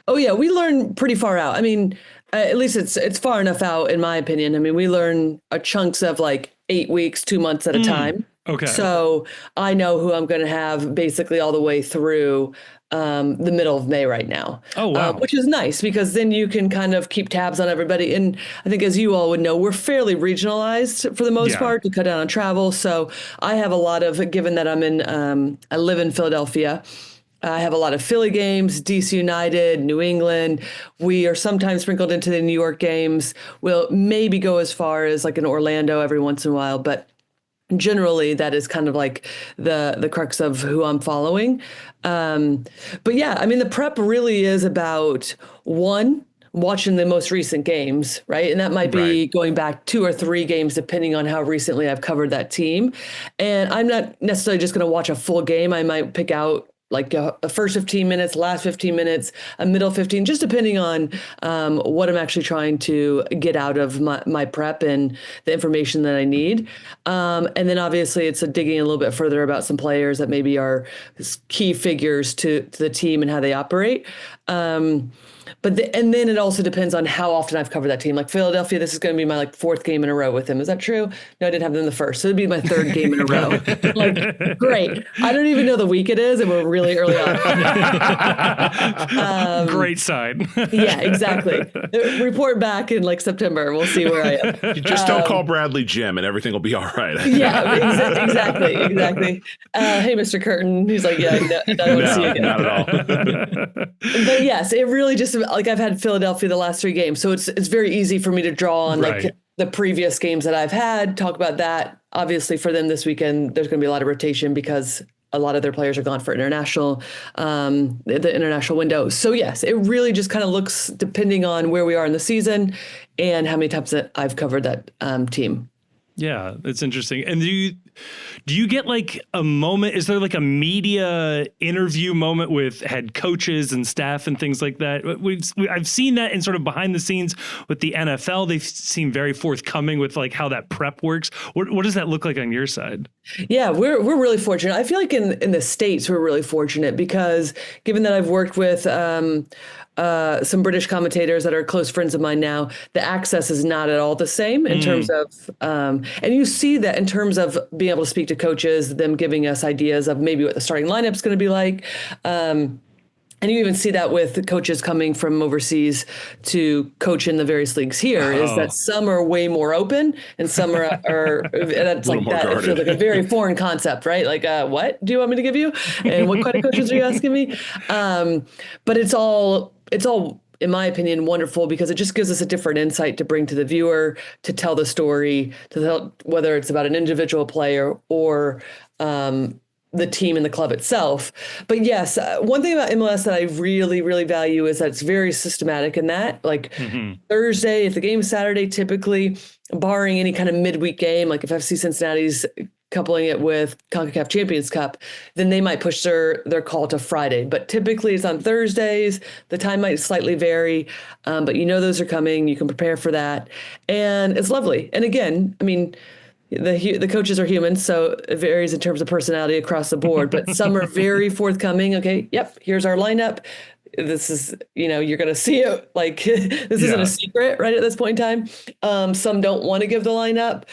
Oh, yeah, we learn pretty far out. I mean, at least it's far enough out, in my opinion. I mean, we learn chunks of like 8 weeks, 2 months at a time. Okay. So I know who I'm going to have basically all the way through the middle of May right now. Oh, wow. Which is nice because then you can kind of keep tabs on everybody. And I think, as you all would know, we're fairly regionalized for the most part to cut down on travel. So I have a lot of, given that I live in Philadelphia, I have a lot of Philly games, DC United, New England. We are sometimes sprinkled into the New York games. We'll maybe go as far as like an Orlando every once in a while, but generally that is kind of like the crux of who I'm following. But yeah, I mean, the prep really is about watching the most recent games, right? And that might be going back 2 or 3 games, depending on how recently I've covered that team. And I'm not necessarily just going to watch a full game. I might pick out like a first 15 minutes, last 15 minutes, a middle 15, just depending on what I'm actually trying to get out of my prep and the information that I need. And then obviously it's digging a little bit further about some players that maybe are key figures to the team and how they operate. And then it also depends on how often I've covered that team. Like Philadelphia, this is going to be my like 4th game in a row with them. Is that true? No, I didn't have them the first. So it'd be my 3rd game in a row. Like, great. I don't even know the week it is, and we're really early on. Great sign. Yeah, exactly. Report back in like September. We'll see where I am. You just don't call Bradley Jim, and everything will be all right. Yeah, exactly. Hey, Mr. Curtin. He's like, yeah, no, I don't want to see you again. Not at all. But yes, it really just, like, I've had Philadelphia the last 3 games, so it's very easy for me to draw on like the previous games that I've had, talk about that. Obviously for them this weekend, there's going to be a lot of rotation because a lot of their players are gone for international, the international window. So yes, it really just kind of looks depending on where we are in the season and how many times that I've covered that team. Yeah, that's interesting. And do you get like a moment? Is there like a media interview moment with head coaches and staff and things like that? I've seen that in sort of behind the scenes with the NFL. They seem very forthcoming with like how that prep works. What does that look like on your side? Yeah, we're really fortunate. I feel like in the States, we're really fortunate because given that I've worked with some British commentators that are close friends of mine now, the access is not at all the same in terms of, and you see that in terms of being able to speak to coaches, them giving us ideas of maybe what the starting lineup is going to be like. And you even see that with the coaches coming from overseas to coach in the various leagues here, is that some are way more open and some are that's like that. It feels like a very foreign concept, right? Like, what do you want me to give you? And what kind of coaches are you asking me? But it's all, in my opinion, wonderful because it just gives us a different insight to bring to the viewer, to tell the story, to tell whether it's about an individual player or the team and the club itself. But yes, one thing about MLS that I really, really value is that it's very systematic in that. Like Thursday, if the game is Saturday, typically, barring any kind of midweek game, like if FC Cincinnati's coupling it with CONCACAF Champions Cup, then they might push their call to Friday. But typically it's on Thursdays. The time might slightly vary, but those are coming. You can prepare for that. And it's lovely. And again, I mean, the coaches are human, so it varies in terms of personality across the board, but some are very forthcoming. Okay, yep, here's our lineup. This is, you're going to see it. Like, this isn't a secret, right, at this point in time. Some don't want to give the lineup.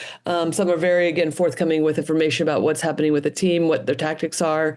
Some are very, again, forthcoming with information about what's happening with the team, what their tactics are.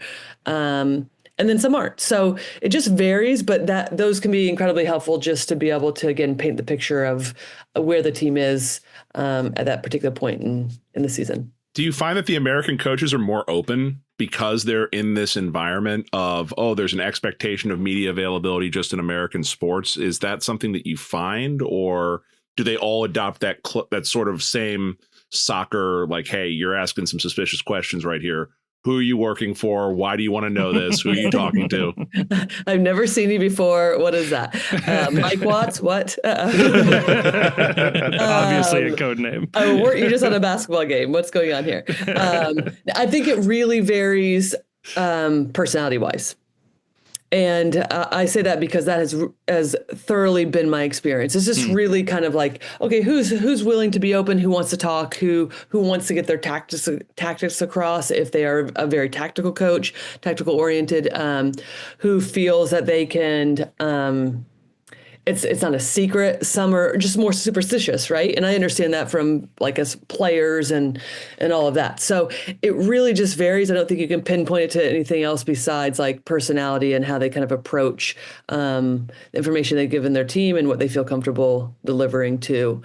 And then some aren't. So it just varies, but those can be incredibly helpful just to be able to, again, paint the picture of where the team is at that particular point in the season. Do you find that the American coaches are more open because they're in this environment of, there's an expectation of media availability just in American sports? Is that something that you find, or do they all adopt that sort of same soccer, like, hey, you're asking some suspicious questions right here, Who are you working for? Why do you want to know this? Who are you talking to? I've never seen you before. What is that? Mike Watts? What? Obviously a code name. You're just at a basketball game. What's going on here? I think it really varies personality-wise. And I say that because that has thoroughly been my experience. It's just really kind of like, okay, who's willing to be open, who wants to talk, who wants to get their tactics across if they are a very tactical coach, tactical oriented, who feels that they can. It's not a secret. Some are just more superstitious, right? And I understand that from like as players and all of that. So it really just varies. I don't think you can pinpoint it to anything else besides like personality and how they kind of approach the information they give in their team and what they feel comfortable delivering to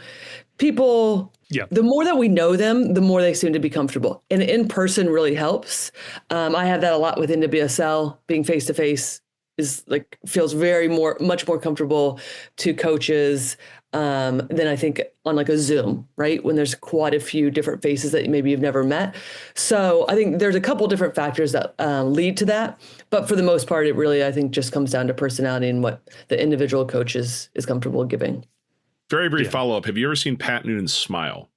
people. Yeah. The more that we know them, the more they seem to be comfortable. And in person really helps. I have that a lot with NWSL, being face to face. Is like feels much more comfortable to coaches than I think on like a Zoom, right? When there's quite a few different faces that maybe you've never met. So I think there's a couple different factors that lead to that. But for the most part, it really, I think, just comes down to personality and what the individual coach is comfortable giving. Very brief follow-up. Have you ever seen Pat Noonan smile?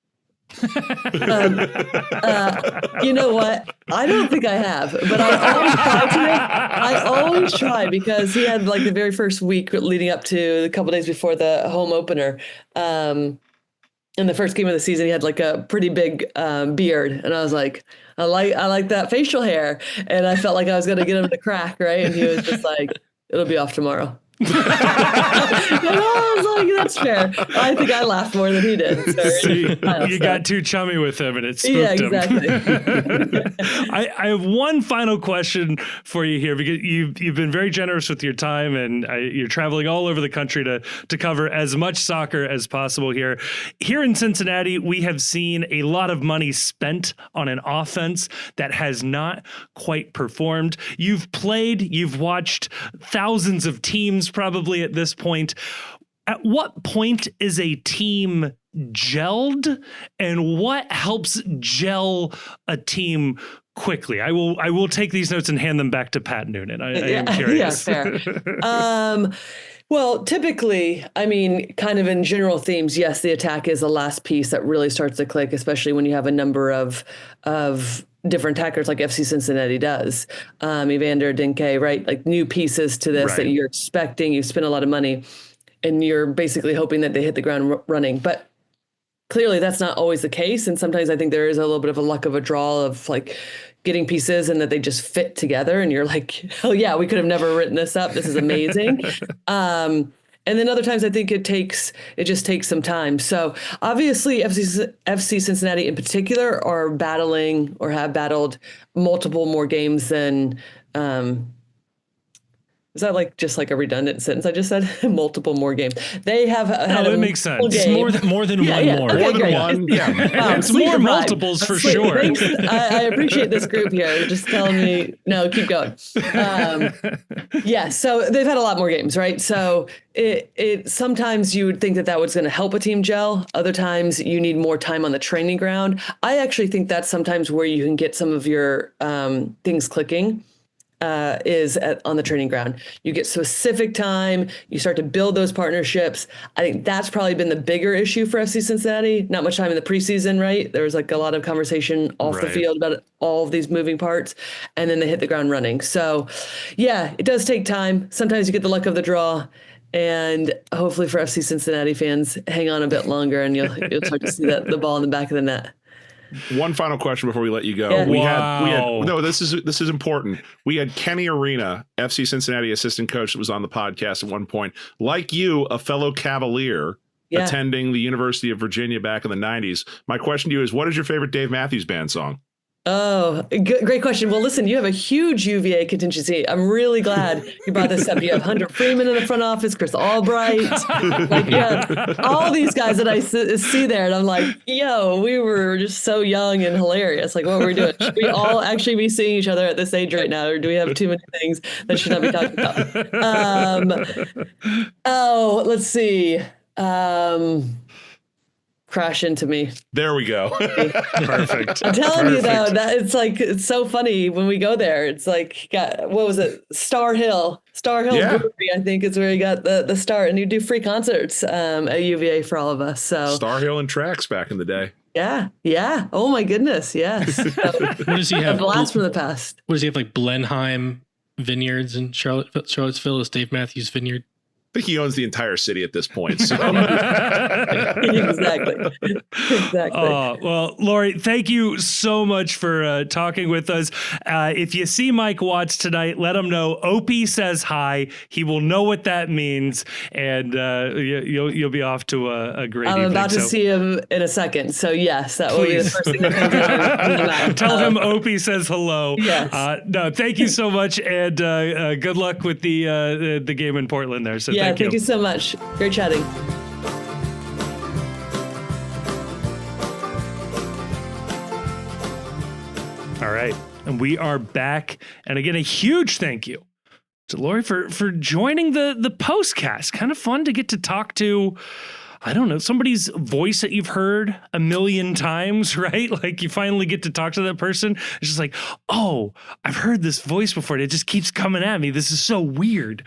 You know what? I don't think I have, but I always try because he had like the very first week leading up to a couple days before the home opener. In the first game of the season, he had like a pretty big beard, and I was like, I like that facial hair, and I felt like I was going to get him to crack, right? And he was just like, it'll be off tomorrow. And I was like, that's fair. I think I laughed more than he did. So you got too chummy with him and it spooked him. Exactly. I have one final question for you here because you've been very generous with your time and you're traveling all over the country to cover as much soccer as possible here. Here in Cincinnati, we have seen a lot of money spent on an offense that has not quite performed. You've watched thousands of teams probably at this point. At what point is a team gelled, and what helps gel a team quickly? I will take these notes and hand them back to Pat Noonan. I am curious. Yeah, fair. Well, typically, I mean, kind of in general themes, yes, the attack is the last piece that really starts to click, especially when you have a number of different attackers like FC Cincinnati does. Evander, Dinke, right? Like new pieces to this that you're expecting. You spend a lot of money and you're basically hoping that they hit the ground running. But clearly that's not always the case. And sometimes I think there is a little bit of a luck of a draw of like getting pieces and that they just fit together. And you're like, oh yeah, we could have never written this up. This is amazing. And then other times I think it just takes some time. So obviously FC Cincinnati in particular are battling or have battled multiple more games than, is that like just like a redundant sentence I just said? Multiple more games. They have had it makes sense. It's more than one more. Okay, more than great. one. Yeah. It's more multiples for sure. Thanks. I appreciate this group here. Just telling me, no, keep going. Yeah, so they've had a lot more games, right? So it sometimes you would think that was going to help a team gel. Other times you need more time on the training ground. I actually think that's sometimes where you can get some of your things clicking. On the training ground. You get specific time, you start to build those partnerships. I think that's probably been the bigger issue for FC Cincinnati. Not much time in the preseason, right? There was like a lot of conversation off the field about all of these moving parts, and then they hit the ground running. So yeah, it does take time. Sometimes you get the luck of the draw, and hopefully for FC Cincinnati fans, hang on a bit longer and you'll start to see the ball in the back of the net. One final question before we let you go. Yeah. We had no, this is important. We had Kenny Arena, FC Cincinnati assistant coach that was on the podcast at one point. Like you, a fellow Cavalier attending the University of Virginia back in the 90s. My question to you is, what is your favorite Dave Matthews Band song? Oh, great question. Well, listen, you have a huge UVA contingency. I'm really glad you brought this up. You have Hunter Freeman in the front office, Chris Albright, all these guys that I see there. And I'm like, yo, we were just so young and hilarious. Like, what were we doing? Should we all actually be seeing each other at this age right now? Or do we have too many things that should not be talking about? Let's see. crash into me. There we go. Perfect. I'm telling you though, Perfect. that it's so funny when we go there. It's like, what was it? Star Hill Yeah. Brewery, I think is where he got the start, and you do free concerts at UVA for all of us. So Star Hill and Tracks back in the day. yeah. Oh my goodness, yes. So, What does he a have? blast from the past. What does he have, like Blenheim Vineyards in Charlottesville? Is Dave Matthews Vineyard? I think he owns the entire city at this point. So. Exactly. Well, Lori, thank you so much for talking with us. If you see Mike Watts tonight, let him know Opie says hi. He will know what that means, and you'll be off to a great evening. I'm about to see him in a second, so yes, that will be the first thing that comes out. Tell him Opie says hello. Yes. No, thank you so much, and good luck with the game in Portland there. So Thank you so much. Great chatting. All right. And we are back. And again, a huge thank you to Lori for joining the postcast. Kind of fun to get to talk to, I don't know, somebody's voice that you've heard a million times, right? Like you finally get to talk to that person. It's just like, oh, I've heard this voice before. And it just keeps coming at me. This is so weird.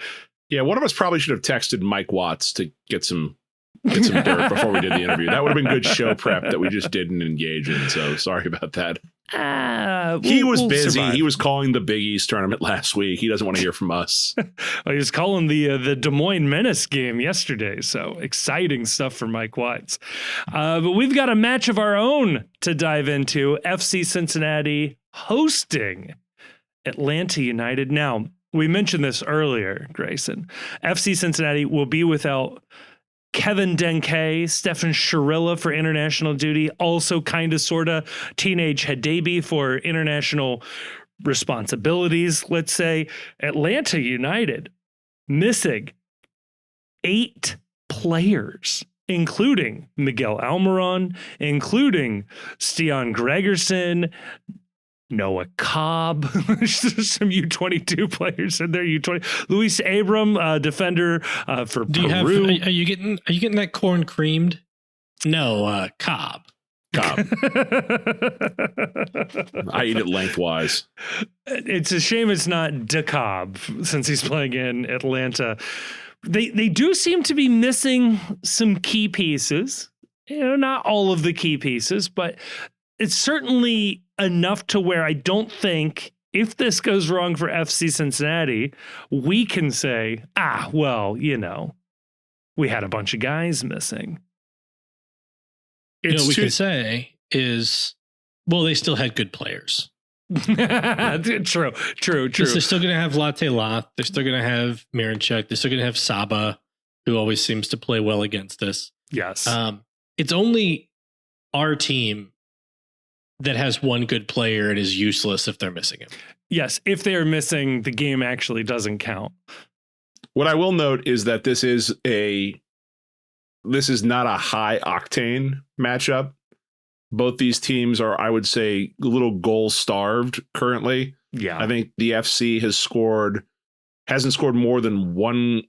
Yeah, one of us probably should have texted Mike Watts to get some dirt before we did the interview. That would have been good show prep that we just didn't engage in. So sorry about that. He was busy. Survive. He was calling the Big East tournament last week. He doesn't want to hear from us. Well, he was calling the Des Moines Menace game yesterday. So exciting stuff for Mike Watts. But we've got a match of our own to dive into. FC Cincinnati hosting Atlanta United. Now, we mentioned this earlier, Grayson. FC Cincinnati will be without Kevin Denke, Stefan Sharilla for international duty, also kind of sort of Teenage Hadebe for international responsibilities, let's say. Atlanta United missing 8 players, including Miguel Almiron, including Stian Gregerson, Noah Cobb, some U22 players in there. U20, Luis Abram, defender for Peru. Are you getting that corn creamed? No, Cobb. I eat it lengthwise. It's a shame it's not De Cobb since he's playing in Atlanta. They do seem to be missing some key pieces. Not all of the key pieces, but it's certainly enough to where I don't think if this goes wrong for FC Cincinnati, we can say, we had a bunch of guys missing. We can say is, well, they still had good players. True. They're still going to have Latte Lot. They're still going to have Miranchuk. They're still going to have Saba, who always seems to play well against us. Yes. It's only our team that has one good player and is useless if they're missing him. Yes, if they are missing, the game actually doesn't count. What I will note is that this is not a high octane matchup. Both these teams are, I would say, a little goal starved currently. Yeah. I think the FC hasn't scored more than one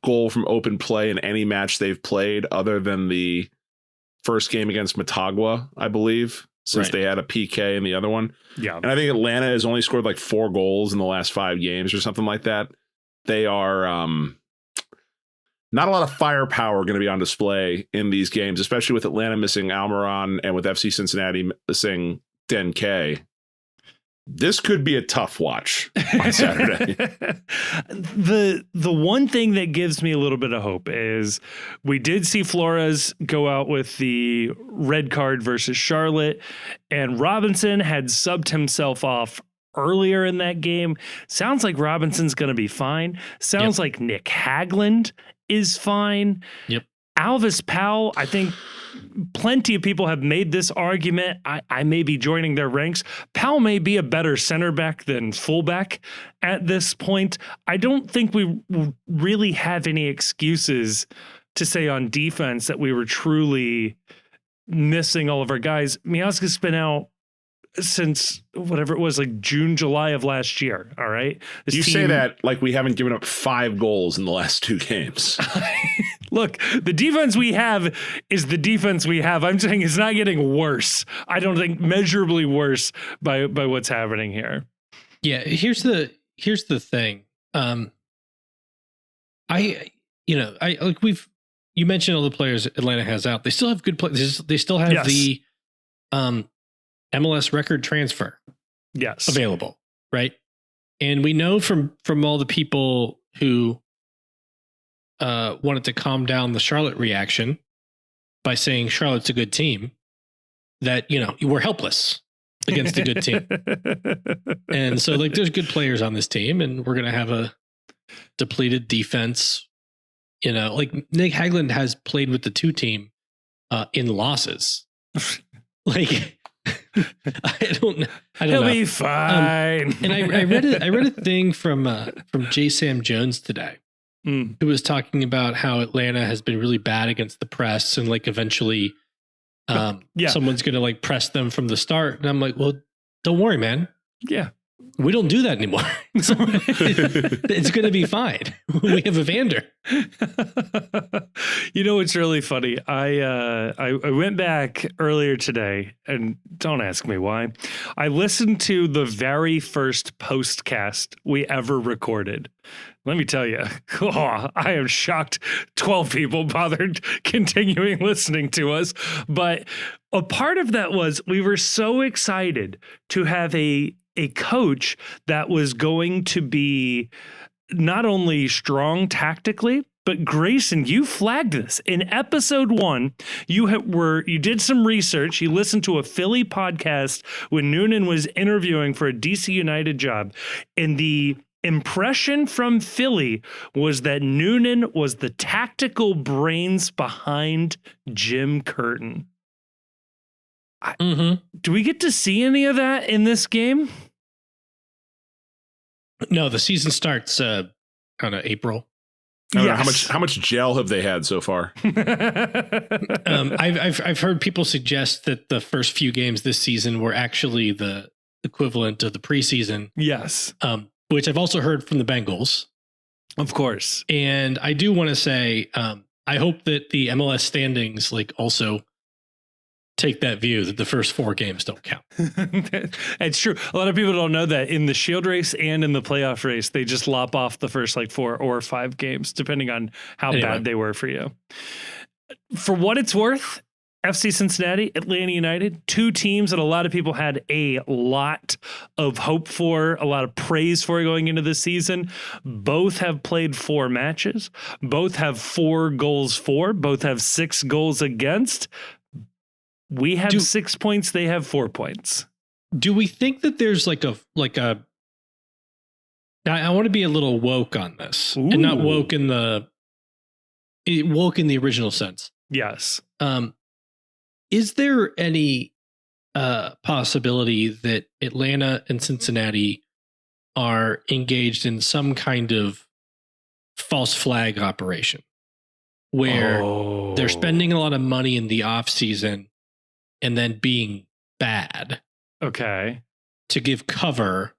goal from open play in any match they've played other than the first game against Motagua, I believe, since they had a PK in the other one. Yeah. And I think Atlanta has only scored like 4 goals in the last 5 games or something like that. They are not a lot of firepower going to be on display in these games, especially with Atlanta missing Almiron and with FC Cincinnati missing Denke. This could be a tough watch on Saturday. The one thing that gives me a little bit of hope is we did see Flores go out with the red card versus Charlotte, and Robinson had subbed himself off earlier in that game. Sounds like Robinson's going to be fine. Sounds like Nick Hagland is fine. Yep. Alvis Powell, I think plenty of people have made this argument. I may be joining their ranks. Powell may be a better center back than fullback at this point. I don't think we really have any excuses to say on defense that we were truly missing all of our guys. Miazga's been out since whatever it was, like June, July of last year. All right. You say that like we haven't given up 5 goals in the last 2 games. Look, the defense we have is the defense we have. I'm saying it's not getting worse. I don't think measurably worse by what's happening here. Yeah, here's the thing. You mentioned all the players Atlanta has out. They still have good players. They still have the MLS record transfer available, right? And we know from all the people who wanted to calm down the Charlotte reaction by saying Charlotte's a good team, that, we're helpless against a good team. And so there's good players on this team, and we're going to have a depleted defense. Nick Hagglund has played with the 2 team in losses. I don't know. He'll be fine. And I read a thing from J. Sam Jones today, who was talking about how Atlanta has been really bad against the press, and eventually someone's going to press them from the start. And I'm like, well, don't worry, man. Yeah. We don't do that anymore. So it's going to be fine. We have Evander. It's really funny. I went back earlier today, and don't ask me why. I listened to the very first postcast we ever recorded. Let me tell you, I am shocked 12 people bothered continuing listening to us. But a part of that was we were so excited to have a coach that was going to be not only strong tactically, but Grayson, you flagged this in episode 1. You did some research. You listened to a Philly podcast when Noonan was interviewing for a DC United job, and the impression from Philly was that Noonan was the tactical brains behind Jim Curtin. Do we get to see any of that in this game? No, the season starts April. How much gel have they had so far? I've heard people suggest that the first few games this season were actually the equivalent of the preseason. Yes. Which I've also heard from the Bengals. Of course. And I do want to say, I hope that the MLS standings also take that view that the first 4 games don't count. It's true. A lot of people don't know that in the Shield race and in the playoff race, they just lop off the first 4 or 5 games, depending on how bad they were for you. For what it's worth, FC Cincinnati, Atlanta United, 2 teams that a lot of people had a lot of hope for, a lot of praise for going into the season. Both have played 4 matches. Both have 4 goals for. Both have 6 goals against. We have 6 points. They have 4 points. Do we think that there's I want to be a little woke on this. Ooh. And not woke in the original sense. Yes. Is there any possibility that Atlanta and Cincinnati are engaged in some kind of false flag operation where they're spending a lot of money in the off season and then being bad? Okay. To give cover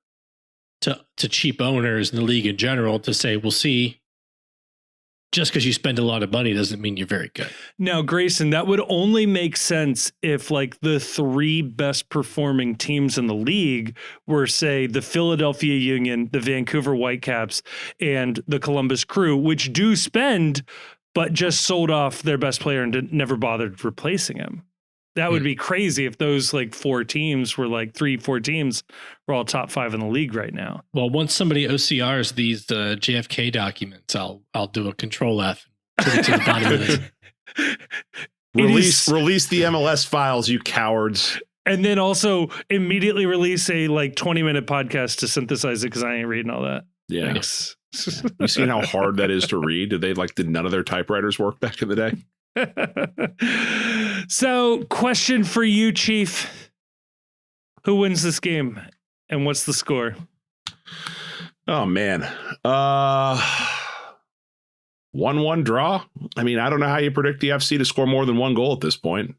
to cheap owners in the league in general to say, we'll see, just because you spend a lot of money doesn't mean you're very good. Now, Grayson, that would only make sense if the 3 best performing teams in the league were, say, the Philadelphia Union, the Vancouver Whitecaps, and the Columbus Crew, which do spend, but just sold off their best player and never bothered replacing him. That would be crazy if those 4 teams were 3-4 teams were all top 5 in the league right now. Well, once somebody OCRs these JFK documents, I'll do a Control F to the bottom of this. Release the MLS files, you cowards. And then also immediately release a 20-minute podcast to synthesize it, because I ain't reading all that. Yeah. Thanks. You seen how hard that is to read? Did none of their typewriters work back in the day? So, question for you, Chief. Who wins this game and what's the score? Oh, man. 1-1 draw. I mean, I don't know how you predict the FC to score more than 1 goal at this point.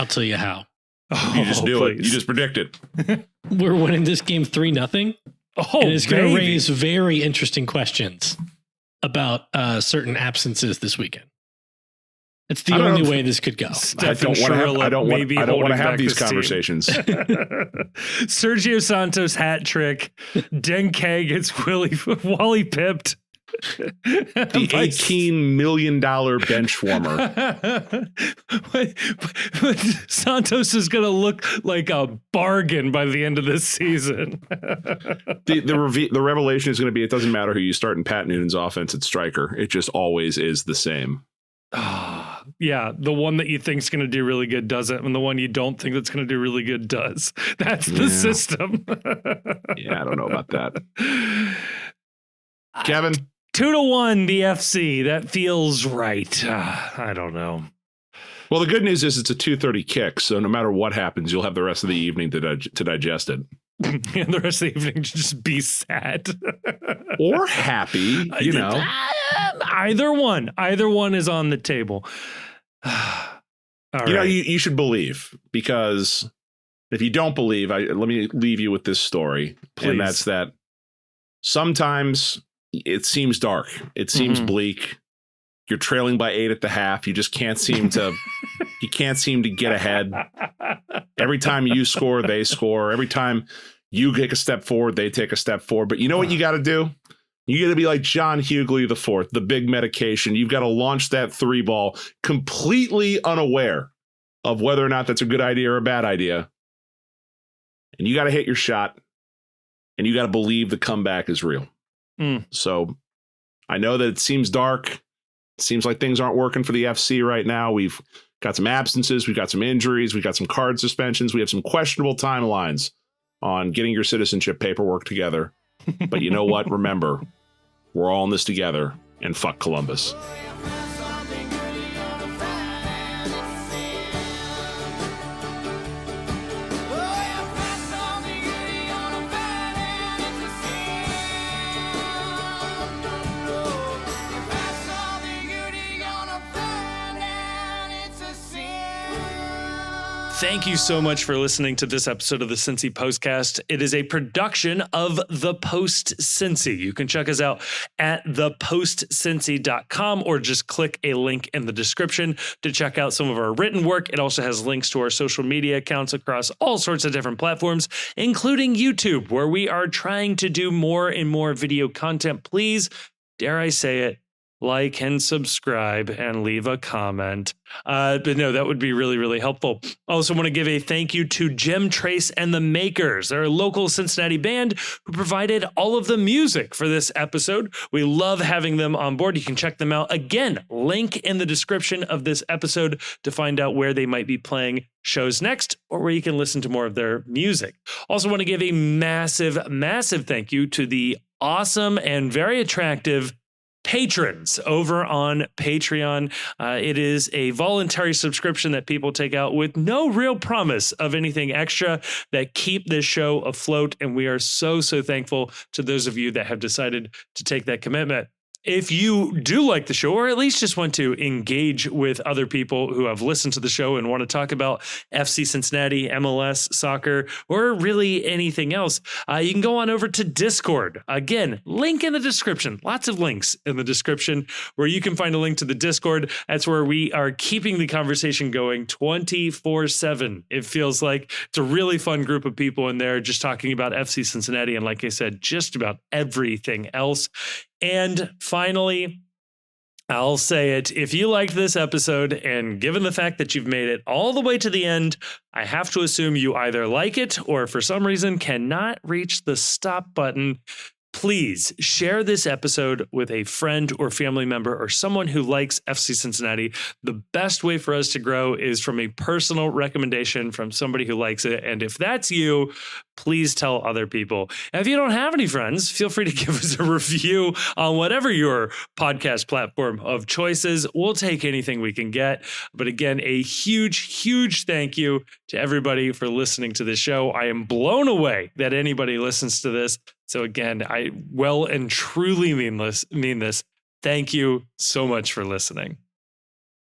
I'll tell you how. You just do it. You just predict it. We're winning this game 3-0. Oh, and it's going to raise very interesting questions about certain absences this weekend. It's the only way this could go. I don't want to have these conversations. Sergio Santos hat trick. Denke gets Wally pipped. The $18 million bench warmer. But Santos is going to look like a bargain by the end of this season. The revelation is going to be, it doesn't matter who you start in Pat Noonan's offense at striker. It just always is the same. Yeah, the one that you think is going to do really good doesn't, and the one you don't think that's going to do really good does. That's the system. Yeah, I don't know about that. Kevin? 2-1 the FC. That feels right. I don't know. Well, the good news is it's a 2:30 kick, so no matter what happens, you'll have the rest of the evening to digest it. And the rest of the evening to just be sad. Or happy, you know. Either one is on the table. You know, you should believe, because if you don't believe, let me leave you with this story. Please. And that's that sometimes it seems dark. It seems bleak. You're trailing by 8 at the half. You just can't seem to get ahead. Every time you score, they score. Every time you take a step forward, they take a step forward. But you know what you got to do? You got to be like John Hughley IV, the big medication. You've got to launch that 3 ball completely unaware of whether or not that's a good idea or a bad idea. And you got to hit your shot, and you got to believe the comeback is real. So I know that it seems dark. It seems like things aren't working for the FC right now. We've got some absences. We've got some injuries. We've got some card suspensions. We have some questionable timelines on getting your citizenship paperwork together. But you know what? Remember, we're all in this together, and fuck Columbus. Thank you so much for listening to this episode of the Cincy Postcast. It is a production of The Post Cincy. You can check us out at thepostcincy.com or just click a link in the description to check out some of our written work. It also has links to our social media accounts across all sorts of different platforms, including YouTube, where we are trying to do more and more video content. Please, dare I say it, like and subscribe and leave a comment. But no, that would be really, really helpful. I also want to give a thank you to Jim Trace and the Makers. They're a local Cincinnati band who provided all of the music for this episode. We love having them on board. You can check them out. Again, link in the description of this episode to find out where they might be playing shows next, or where you can listen to more of their music. Also want to give a massive, massive thank you to the awesome and very attractive patrons over on Patreon. It is a voluntary subscription that people take out with no real promise of anything extra that keep this show afloat. And we are so, so thankful to those of you that have decided to take that commitment. If you do like the show, or at least just want to engage with other people who have listened to the show and want to talk about FC Cincinnati, MLS, soccer, or really anything else, you can go on over to Discord. Again, link in the description. Lots of links in the description where you can find a link to the Discord. That's where we are keeping the conversation going 24/7. It feels like it's a really fun group of people in there just talking about FC Cincinnati. And like I said, just about everything else. And finally, I'll say it. If you liked this episode, and given the fact that you've made it all the way to the end, I have to assume you either like it or for some reason cannot reach the stop button. Please share this episode with a friend or family member or someone who likes FC Cincinnati. The best way for us to grow is from a personal recommendation from somebody who likes it. And if that's you, please tell other people. And if you don't have any friends, feel free to give us a review on whatever your podcast platform of choice is. We'll take anything we can get. But again, a huge, huge thank you to everybody for listening to this show. I am blown away that anybody listens to this. So again, I well and truly mean this. Thank you so much for listening.